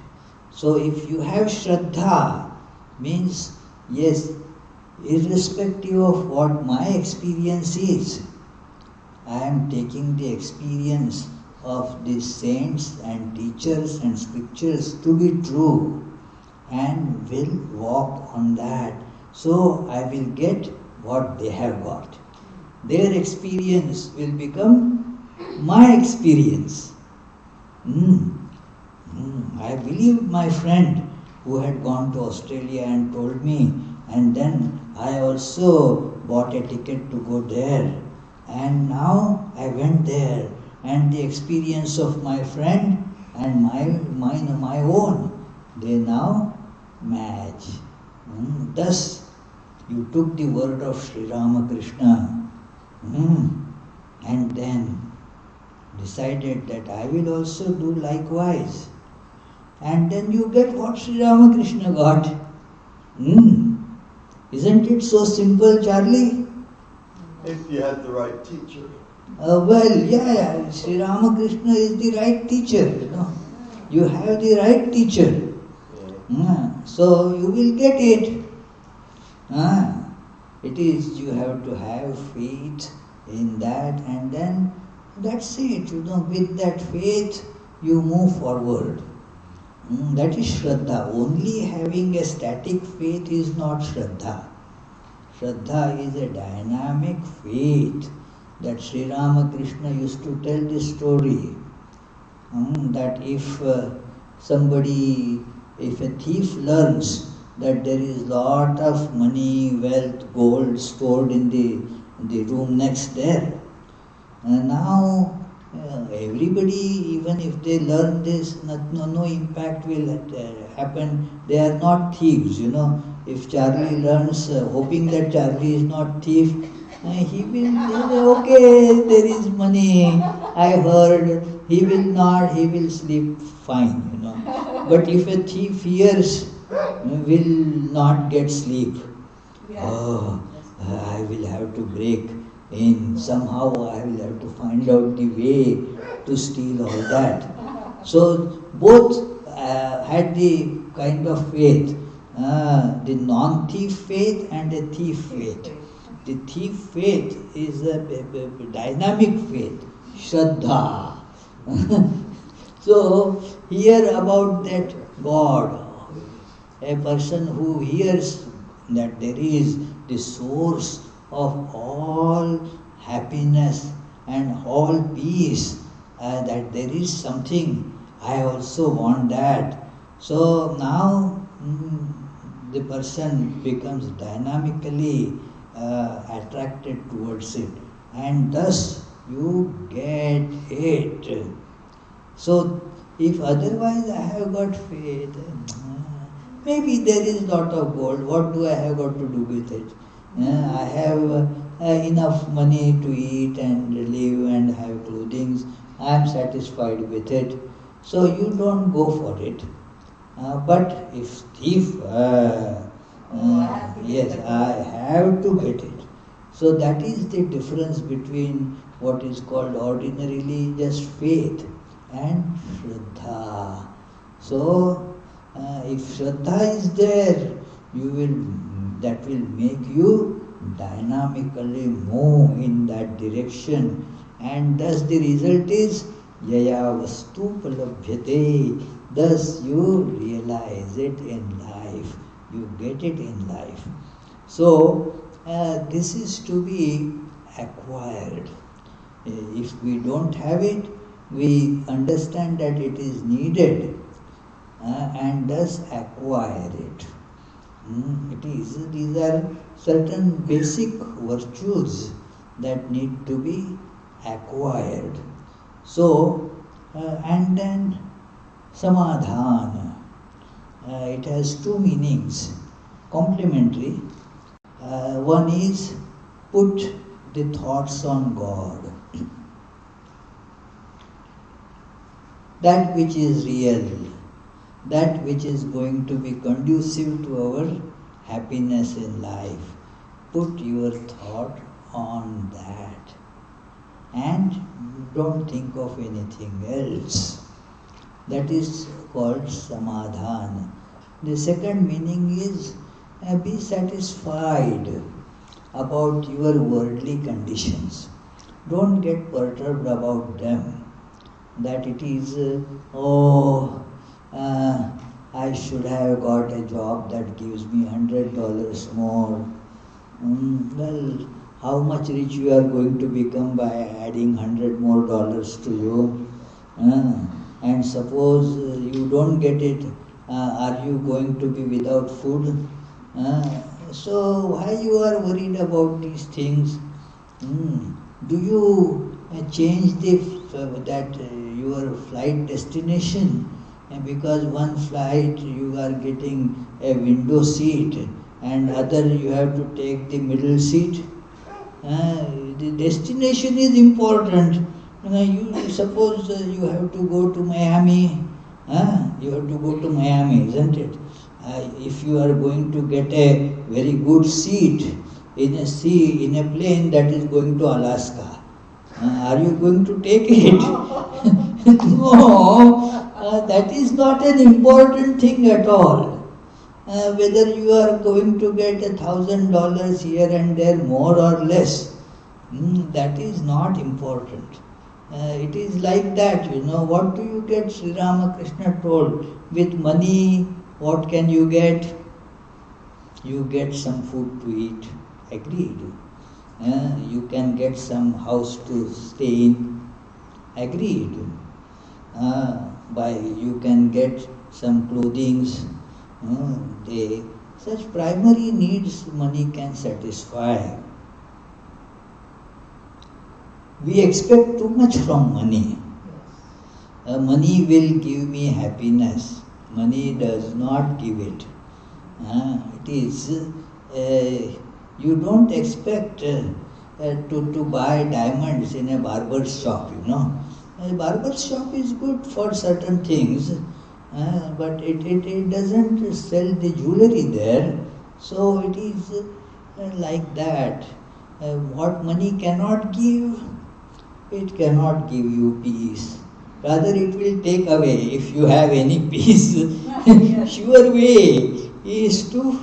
Speaker 2: So if you have Shraddha, means, yes, irrespective of what my experience is, I am taking the experience of the saints and teachers and scriptures to be true and will walk on that. So I will get what they have got. Their experience will become my experience. I believe my friend who had gone to Australia and told me, and then I also bought a ticket to go there. And now I went there, and the experience of my friend and my own, they now match. Thus, you took the word of Sri Ramakrishna and then decided that I will also do likewise. And then you get what Sri Ramakrishna got. Isn't it so simple, Charlie?
Speaker 5: If you had the right teacher.
Speaker 2: Sri Ramakrishna is the right teacher, You have the right teacher. So you will get it. It is, you have to have faith in that, and then that's it. With that faith, you move forward. That is Shraddha. Only having a static faith is not Shraddha. Shraddha is a dynamic faith. That Sri Ramakrishna used to tell this story. That if a thief learns that there is lot of money, wealth, gold stored in the room next there, and now everybody, even if they learn this, no impact will happen. They are not thieves, If Charlie learns, hoping that Charlie is not thief, he will, okay, there is money, I heard, he will sleep fine, But if a thief hears, will not get sleep. Oh, I will have to break in, somehow I will have to find out the way to steal all that. So both had the kind of faith, the non-thief faith and the thief faith. The thief faith is a dynamic faith, Shraddha. So hear about that God, a person who hears that there is the source of all happiness and all peace, that there is something, I also want that. So now the person becomes dynamically attracted towards it, and thus you get it. So if otherwise I have got faith, maybe there is lot of gold, what do I have got to do with it? I have enough money to eat and live and have clothing, I am satisfied with it. So you don't go for it. But if yes, I have to get it. So that is the difference between what is called ordinarily just faith and Shraddha. So if Shraddha is there, that will make you dynamically move in that direction, and thus the result is yaya vastu palabhyate. Thus you realize it in life, you get it in life. So this is to be acquired. If we don't have it, we understand that it is needed and thus acquire it. These are certain basic virtues that need to be acquired. So, and then samadhana. It has two meanings, complementary. One is put the thoughts on God. That which is real, that which is going to be conducive to our happiness in life. Put your thought on that and don't think of anything else. That is called samadhana. The second meaning is be satisfied about your worldly conditions. Don't get perturbed about them. That it is, I should have got a job that gives me $100 more. Well, how much rich you are going to become by adding $100 more to you? And suppose you don't get it, are you going to be without food? So why you are worried about these things? Do you change your flight destination? Because one flight you are getting a window seat and other you have to take the middle seat. The destination is important. You suppose you have to go to Miami. You have to go to Miami, isn't it? If you are going to get a very good seat in a plane that is going to Alaska, are you going to take it? No, that is not an important thing at all. Whether you are going to get $1,000 here and there, more or less, that is not important. It is like that, what do you get? Sri Ramakrishna told, with money, what can you get? You get some food to eat, agreed. You can get some house to stay in, agreed. You can get some clothing. Such primary needs money can satisfy. We expect too much from money. Money will give me happiness. Money does not give it. It is, you don't expect to buy diamonds in a barber's shop, A barber's shop is good for certain things, but it doesn't sell the jewelry there. So it is like that. What money cannot give, it cannot give you peace. Rather, it will take away if you have any peace. Sure way is to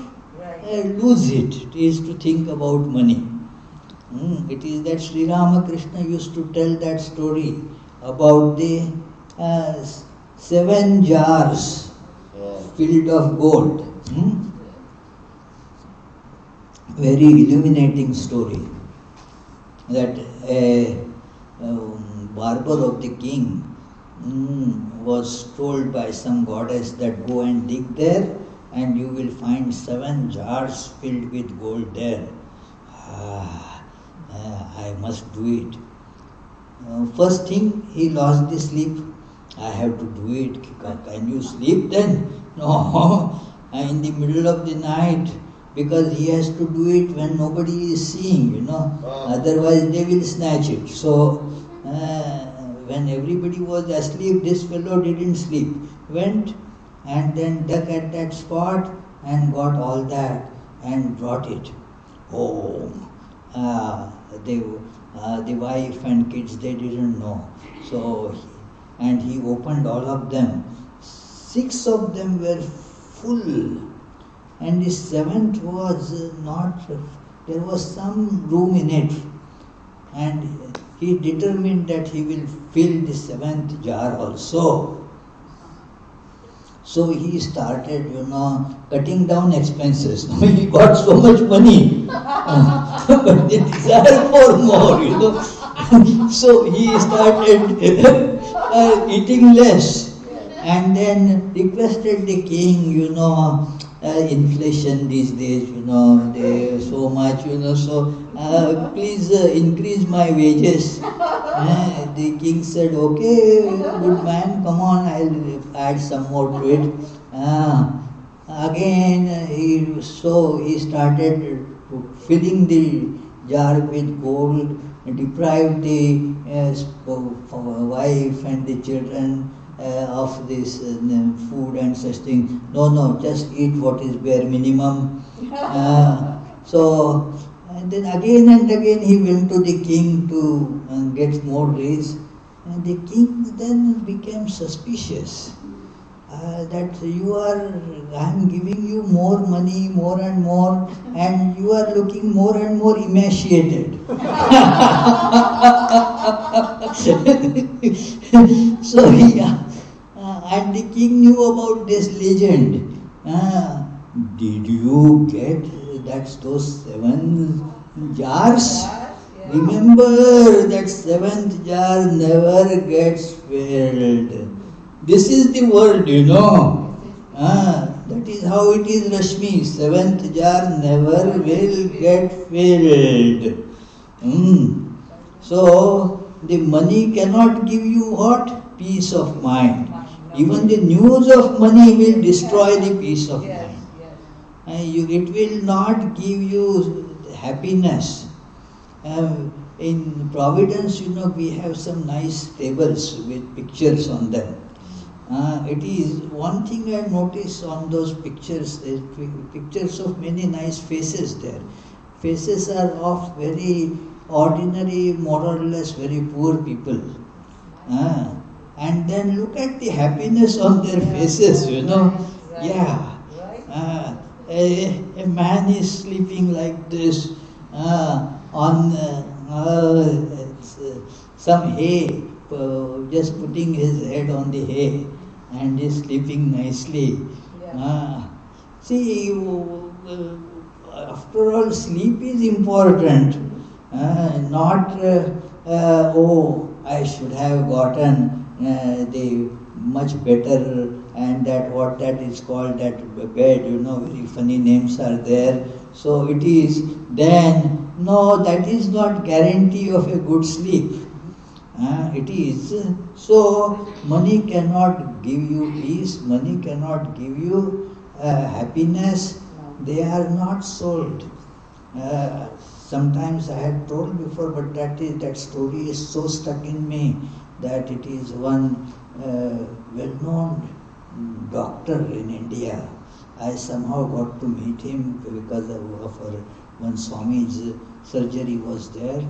Speaker 2: lose it. It is to think about money. It is that Sri Ramakrishna used to tell that story about the 7 jars filled of gold. Very illuminating story. That barber of the king was told by some goddess that go and dig there and you will find 7 jars filled with gold there. I must do it. First thing, he lost the sleep. I have to do it. Can you sleep then? No. In the middle of the night, because he has to do it when nobody is seeing, Otherwise they will snatch it. So, when everybody was asleep, this fellow didn't sleep. Went and then dug at that spot and got all that and brought it home. The wife and kids, they didn't know. So, and he opened all of them. 6 of them were full, and the 7th was not. There was some room in it, and he determined that he will fill the 7th jar also. So he started, cutting down expenses. He got so much money, but the desire for more, So he started eating less, and then requested the king, inflation these days, they so much, so please increase my wages. The king said, okay, good man, come on, I'll add some more to it. Again, he started filling the jar with gold, deprived the wife and the children of this food and such things. No, just eat what is bare minimum. And then again and again he went to the king to get more raise. And the king then became suspicious that I am giving you more money, more and more, and you are looking more and more emaciated. So and the king knew about this legend. Did you get those 7 jars? Remember that 7th jar never gets filled. This is the world, That is how it is, Rashmi. 7th jar never will get filled. So, the money cannot give you what? Peace of mind. Even the news of money will destroy the peace of mind. It will not give you happiness. In Providence, we have some nice tables with pictures on them. It is one thing I notice on those pictures, pictures of many nice faces there. Faces are of very ordinary, more or less very poor people. And then look at the happiness on their faces, A man is sleeping like this on some hay, just putting his head on the hay and is sleeping nicely. See, after all, sleep is important, not I should have gotten the much better, and that is called that bed, very funny names are there. So it is then, no, that is not guarantee of a good sleep. It is. So money cannot give you peace, money cannot give you happiness. They are not sold. Sometimes I had told before, but that story is so stuck in me that it is one well-known doctor in India. I somehow got to meet him because of one Swami's surgery was there.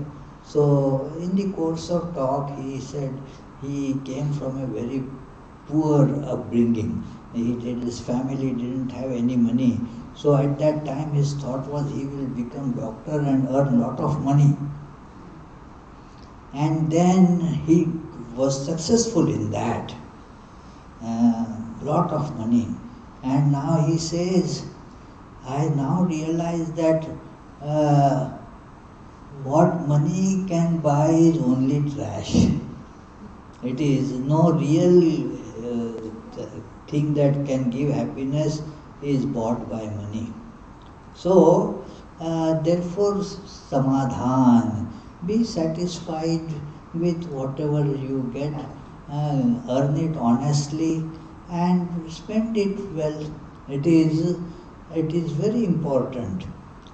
Speaker 2: So in the course of talk, he said he came from a very poor upbringing. His family didn't have any money. So at that time his thought was he will become doctor and earn lot of money. And then he was successful in that. Lot of money. And now he says, I now realize that what money can buy is only trash. It is no real thing that can give happiness is bought by money. So, therefore, samadhan, be satisfied with whatever you get, earn it honestly and spend it well. It is very important.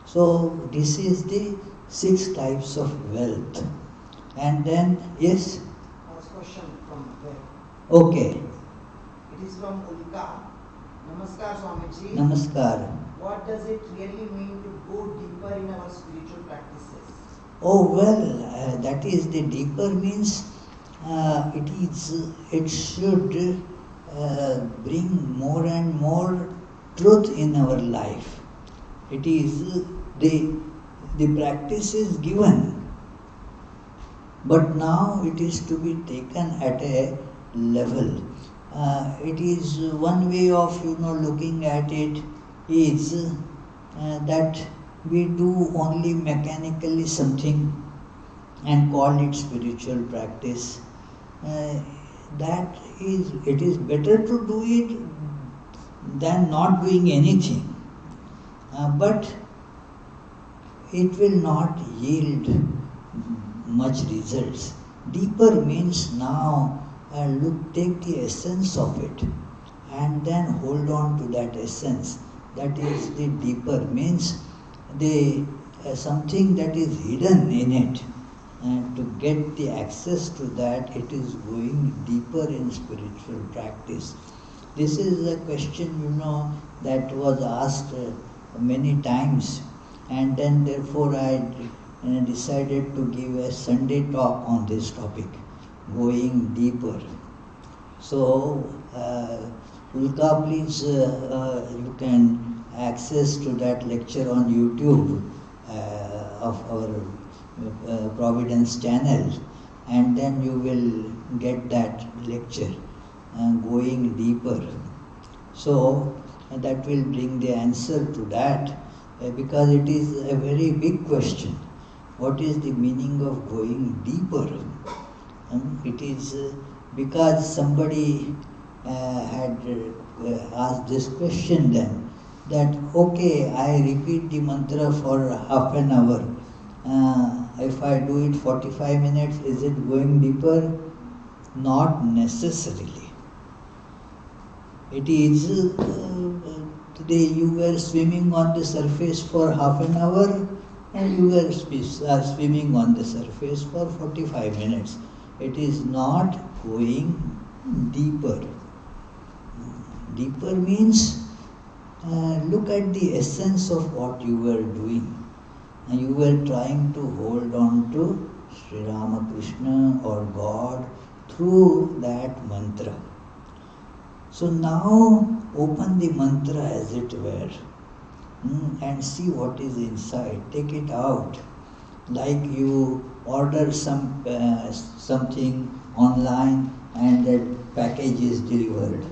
Speaker 2: So, this is the 6 types of wealth. And then, yes?
Speaker 8: First question from there.
Speaker 2: Okay.
Speaker 8: It is from Ulka. Namaskar Swamiji.
Speaker 2: Namaskar.
Speaker 8: What does it really mean to go deeper in our spiritual practices?
Speaker 2: Oh well, that is the deeper means it should bring more and more truth in our life. It is the practice is given, but now it is to be taken at a level. It is one way of looking at it is that we do only mechanically something and call it spiritual practice. It is better to do it than not doing anything. But it will not yield much results. Deeper means now take the essence of it and then hold on to that essence. That is the deeper means the something that is hidden in it. And to get the access to that, it is going deeper in spiritual practice. This is a question, that was asked many times, and then therefore I decided to give a Sunday talk on this topic, going deeper. So, Ulka, please, you can access to that lecture on YouTube of our Providence channel, and then you will get that lecture going deeper. So, that will bring the answer to that because it is a very big question. What is the meaning of going deeper? It is because somebody had asked this question then, that okay, I repeat the mantra for half an hour. If I do it 45 minutes, is it going deeper? Not necessarily. It is today you were swimming on the surface for half an hour and you were swimming on the surface for 45 minutes. It is not going deeper. Deeper means look at the essence of what you were doing. And you were trying to hold on to Sri Ramakrishna or God through that mantra. So now open the mantra as it were and see what is inside. Take it out. Like you order something online and that package is delivered.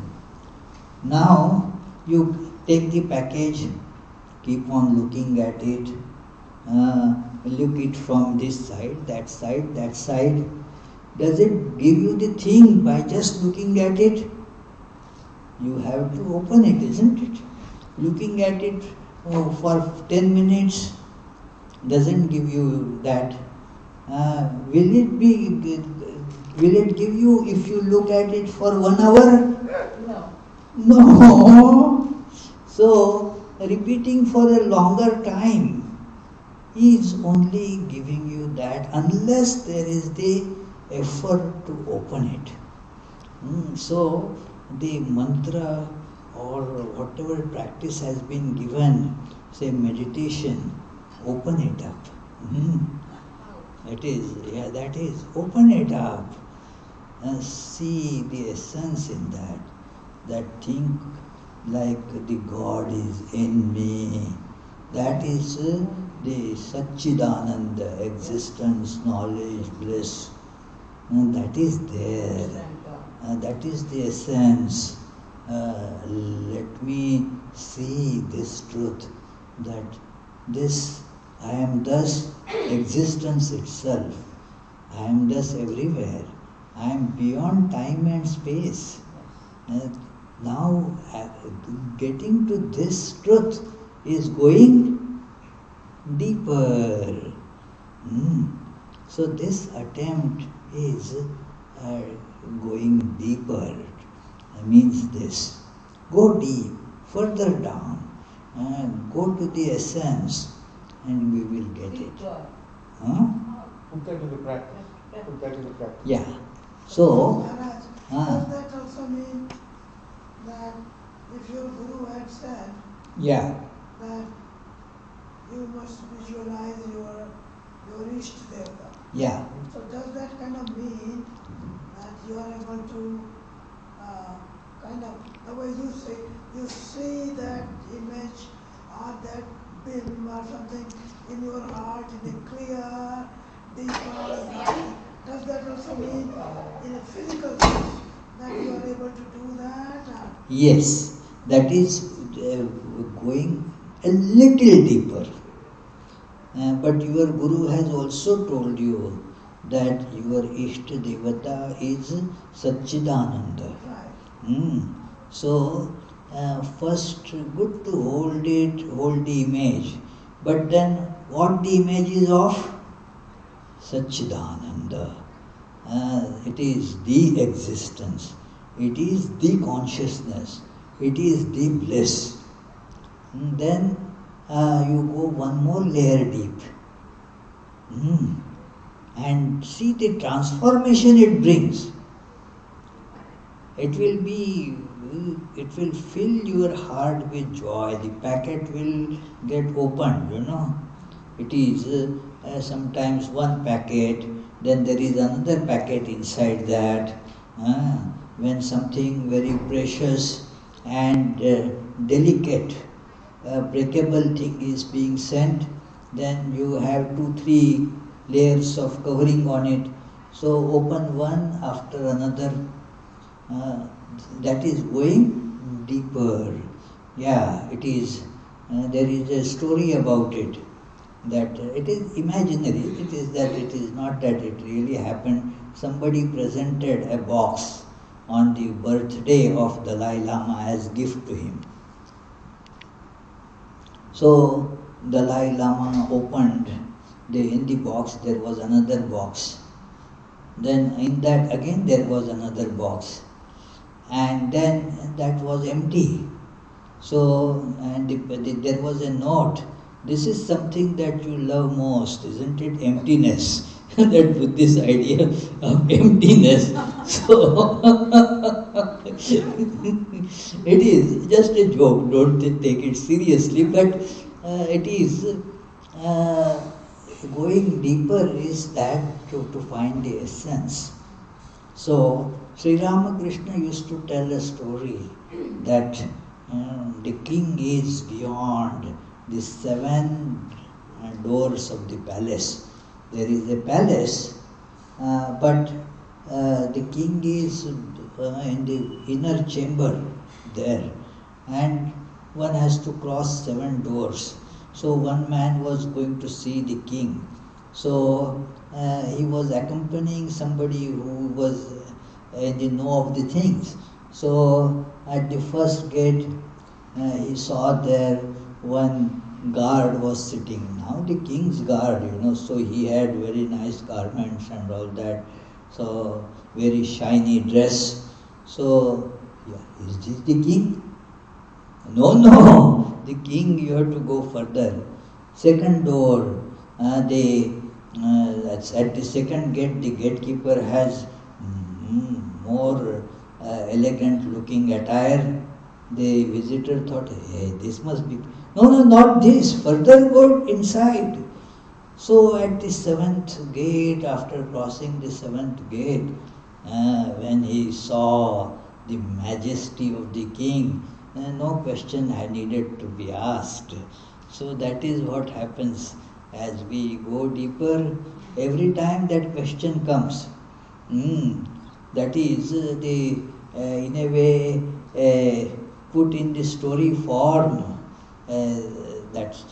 Speaker 2: Now you take the package, keep on looking at it, look it from this side, that side, that side. Does it give you the thing by just looking at it? You have to open it, isn't it? Looking at it for 10 minutes doesn't give you that. Will it give you if you look at it for 1 hour?
Speaker 6: No.
Speaker 2: No. So repeating for a longer time is only giving you that unless there is the effort to open it. So the mantra or whatever practice has been given, say meditation, open it up. That is, open it up and see the essence in that. That think like the God is in me. That is the Satchidananda, existence, knowledge, bliss. And that is there. That is the essence. Let me see this truth, that this, I am thus existence itself. I am thus everywhere. I am beyond time and space. Now, getting to this truth is going deeper. So this attempt is going deeper. Means this: go deep, further down, go to the essence, and we will get it. Huh?
Speaker 7: Put that into practice. Put that into practice.
Speaker 2: Yeah. So,
Speaker 9: Maharaj, does that also mean that if your Guru had said
Speaker 2: yeah,
Speaker 9: that you must visualize your Ishta Devata,
Speaker 2: yeah,
Speaker 9: so does that kind of mean that you are able to kind of, the way you say, you see that image or that film or something in your heart in a clear, deeper light? Does that also mean in a physical sense that you are able to do that? Or?
Speaker 2: yes, that is going a little deeper. But your Guru has also told you that your Ishta Devata is Satchidananda.
Speaker 9: Right.
Speaker 2: So, first, good to hold the image. But then, what the image is of? Satchidananda. It is the existence. It is the consciousness. It is the bliss. Then you go one more layer deep. And see the transformation it brings. It will fill your heart with joy. The packet will get opened. It is sometimes one packet, then there is another packet inside that. When something very precious and delicate, breakable thing is being sent, then you have 2-3 layers of covering on it. So open one after another. That is going deeper. Yeah, it is. There is a story about it, that it is imaginary. It is that it is not that it really happened. Somebody presented a box on the birthday of Dalai Lama as gift to him. So Dalai Lama opened in the box there was another box. Then in that again there was another box. And then that was empty. So, and there was a note. This is something that you love most, isn't it? Emptiness. That Buddhist idea of emptiness. So, it is just a joke. Don't take it seriously. But it is going deeper is that to find the essence. So, Sri Ramakrishna used to tell a story that the king is beyond the 7 doors of the palace. There is a palace, but the king is in the inner chamber there, and one has to cross 7 doors. So one man was going to see the king. So he was accompanying somebody who was in the know of the things. So at the first gate, he saw there one guard was sitting. Now the king's guard, so he had very nice garments and all that. So very shiny dress. So, yeah, is this the king? No, the king, you have to go further. Second door, that's at the second gate, the gatekeeper has more elegant looking attire. The visitor thought, hey, this must be... No, not this, further go inside. So at the 7th gate, after crossing the 7th gate, when he saw the majesty of the king, no question had needed to be asked. So that is what happens as we go deeper. Every time that question comes, that is in a way put in the story form. That's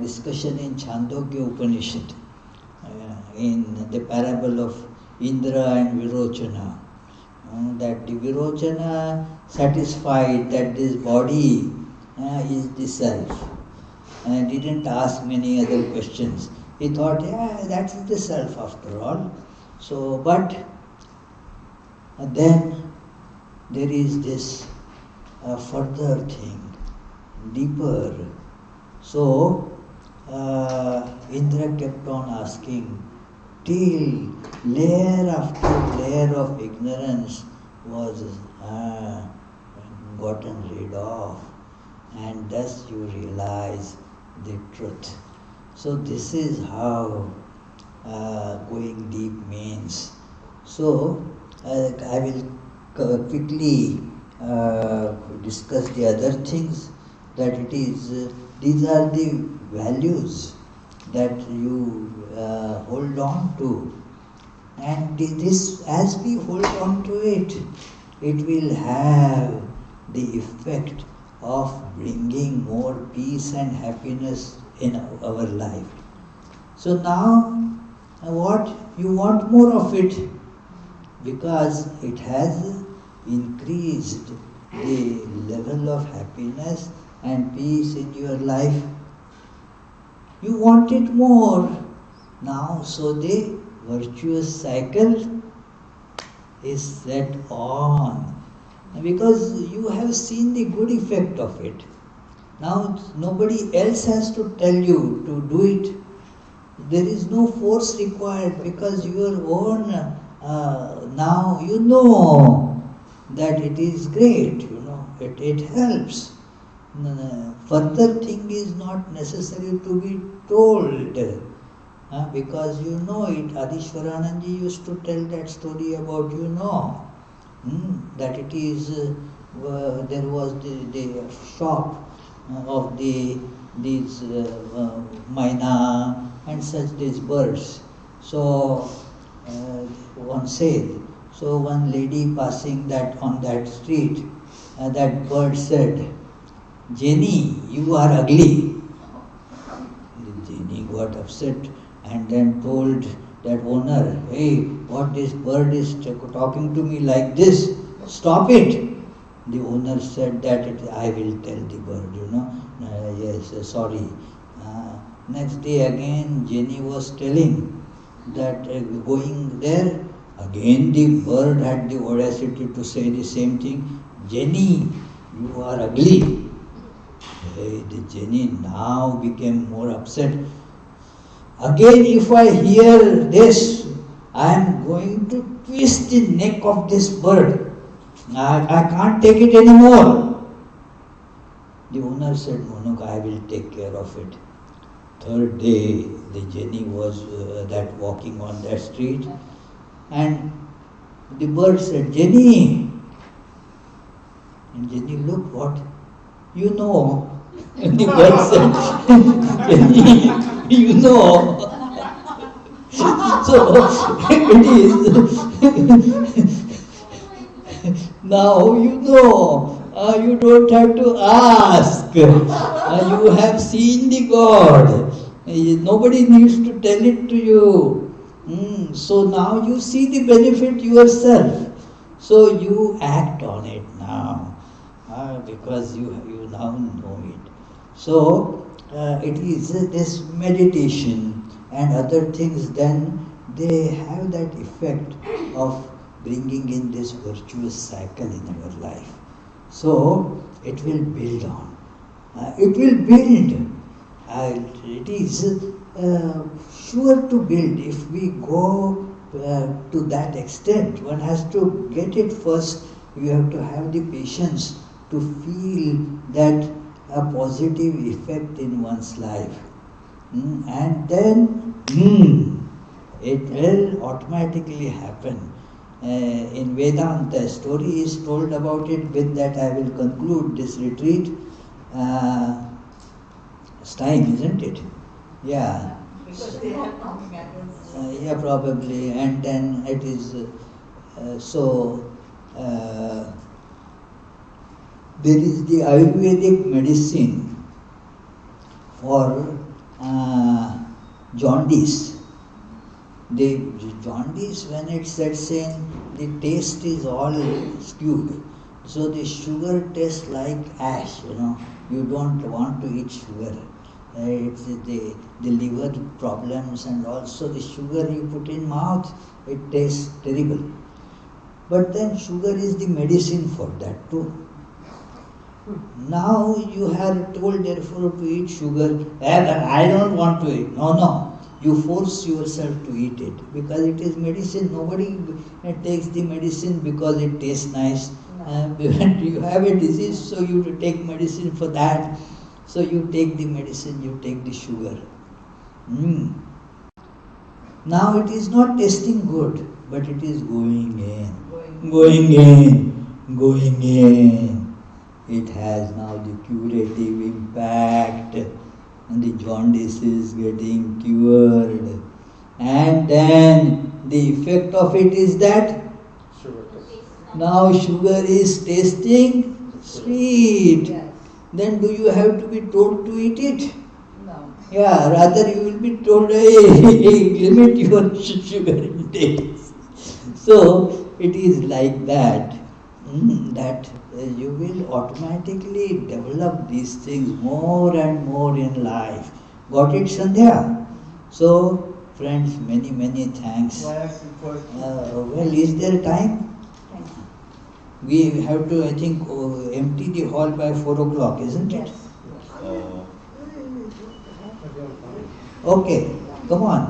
Speaker 2: discussion in Chandogya Upanishad, in the parable of Indra and Virochana. That the Virochana satisfied that this body is the self, and didn't ask many other questions. He thought, yeah, that's the self after all. So, but then there is this further thing, deeper. So, Indra kept on asking till layer after layer of ignorance was gotten rid of, and thus you realize the truth. So this is how going deep means. So I will quickly discuss the other things, that it is these are the values that you hold on to, and this, as we hold on to it, it will have the effect of bringing more peace and happiness in our life. So now, what you want more of it, because it has increased the level of happiness and peace in your life. You want it more now, so the virtuous cycle is set on, because you have seen the good effect of it. Now nobody else has to tell you to do it. There is no force required, because your own now you know that it is great, it helps. Further thing is not necessary to be told, because you know it. Adishwaranandji used to tell that story about, that it is, there was the shop of these myna and such these birds. So on sale. So one lady passing that on that street, that bird said, "Jenny, you are ugly." Jenny got upset and then told that owner, "Hey, what this bird is talking to me like this? Stop it." The owner said that I will tell the bird, yes, sorry. Next day again Jenny was telling that going there, again the bird had the audacity to say the same thing, "Jenny, you are ugly." The Jenny now became more upset. "Again, if I hear this, I am going to twist the neck of this bird. I can't take it anymore." The owner said, "No, I will take care of it." Third day, the Jenny was walking on that street, and the bird said, "Jenny." And Jenny looked, "What? You know." And the bird said, "Jenny, you know." So it is. Now you know. You don't have to ask. You have seen the God. Nobody needs to tell it to you. So now you see the benefit yourself. So you act on it now, because you now know it. So it is this meditation and other things, then they have that effect of bringing in this virtuous cycle in our life. So it will build on. It will build. It is sure to build. If we go to that extent, one has to get it first. You have to have the patience to feel that a positive effect in one's life. And then it will automatically happen. In Vedanta, a story is told about it. With that I will conclude this retreat. It's time, isn't it? Yeah.
Speaker 8: Because they have coming at us.
Speaker 2: Yeah, probably. And then it is there is the Ayurvedic medicine for jaundice. The jaundice, when it sets in, the taste is all skewed. So the sugar tastes like ash, You don't want to eat sugar. It's the liver problems, and also the sugar you put in mouth, it tastes terrible. But then sugar is the medicine for that too. Now you are told therefore to eat sugar, but I don't want to eat. No. You force yourself to eat it because it is medicine. Nobody takes the medicine because it tastes nice. You have a disease, so you take medicine for that. So you take the medicine, you take the sugar. Now it is not tasting good, but it is going in. It has now the curative impact, and the jaundice is getting cured. And then the effect of it is that now sugar is tasting sweet.
Speaker 6: Yes.
Speaker 2: Then do you have to be told to eat it?
Speaker 6: No.
Speaker 2: Yeah, rather you will be told, hey, limit your sugar intake. So it is like that, that you will automatically develop these things more and more in life. Got it, Sandhya? So, friends, many thanks.
Speaker 5: Can I ask you a question?
Speaker 2: Well, is there time? We have to, I think, empty the hall by 4 o'clock, isn't it? Okay, come on.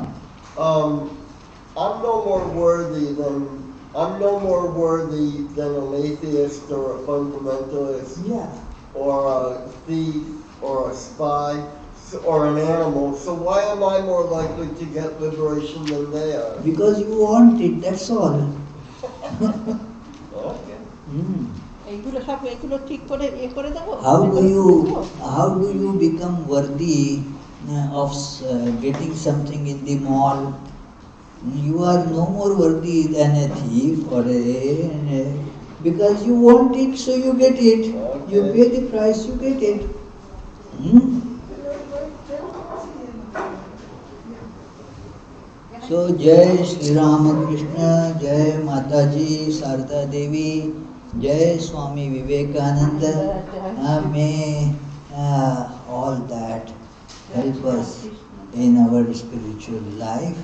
Speaker 5: I'm no more worthy than an atheist or a fundamentalist,
Speaker 2: Yeah.
Speaker 5: or a thief or a spy or an animal. So why am I more likely to get liberation than they are?
Speaker 2: Because you want it, that's all.
Speaker 5: Okay.
Speaker 6: এইগুলো সব এগুলো ঠিক করে করে দেবো
Speaker 2: How do you become worthy of getting something in the mall? You are no more worthy than a thief or because you want it, so you get it.
Speaker 5: Okay.
Speaker 2: You pay the price, you get it. So Jai Shri Ramakrishna, Jai Mataji, Sarda Devi, Jai Swami Vivekananda. May all that help us in our spiritual life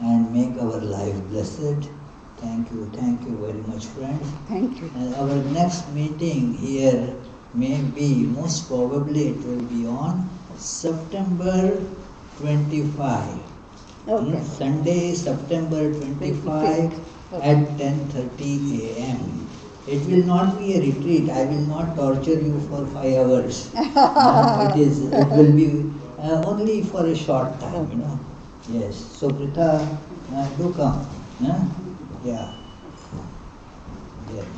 Speaker 2: and make our life blessed. Thank you very much, friends.
Speaker 6: Thank you.
Speaker 2: Our next meeting here may be, most probably it will be on September 25.
Speaker 6: Okay.
Speaker 2: Sunday, September 25 at 10:30 a.m. It will not be a retreat. I will not torture you for 5 hours. It will be only for a short time, Yes. So, Pritha, do come. Yeah. Yes.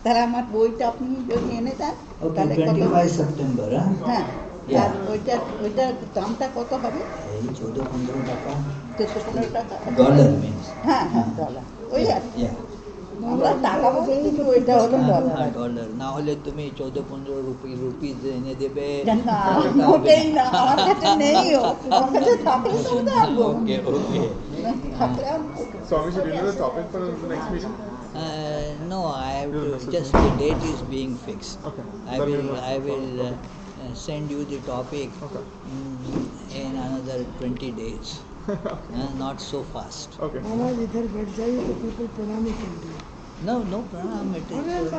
Speaker 6: তাহলে আমার বইটা আপনি যদি এনে দেন
Speaker 2: Okay, 25 September,
Speaker 6: হ্যাঁ
Speaker 2: Yeah.
Speaker 6: আর ওইটার দামটা কত হবে?
Speaker 2: এই 14-15 টাকা।
Speaker 6: 14-15 টাকা
Speaker 2: Dollar means.
Speaker 6: হ্যাঁ ডলার ওই আর
Speaker 2: Yeah.
Speaker 6: আমরা টাকা বলতে কিন্তু ওইটা হলো ডলার
Speaker 2: ডলার না হলে তুমি 14-15 রুপিস এনে দেবে
Speaker 6: না মোটেই না আমার কাছে নেই আমার কাছে থাকলে তো দেবো
Speaker 2: ওকে
Speaker 6: থাকলে
Speaker 10: Swami, should you know the topic for the next meeting?
Speaker 2: No, I have to, just the date is being fixed.
Speaker 10: Okay.
Speaker 2: I will send you the topic in another 20 days. Not so fast.
Speaker 10: Okay.
Speaker 9: महाराज इधर बैठ जाइए तो people pranam can do.
Speaker 2: No pranam. It is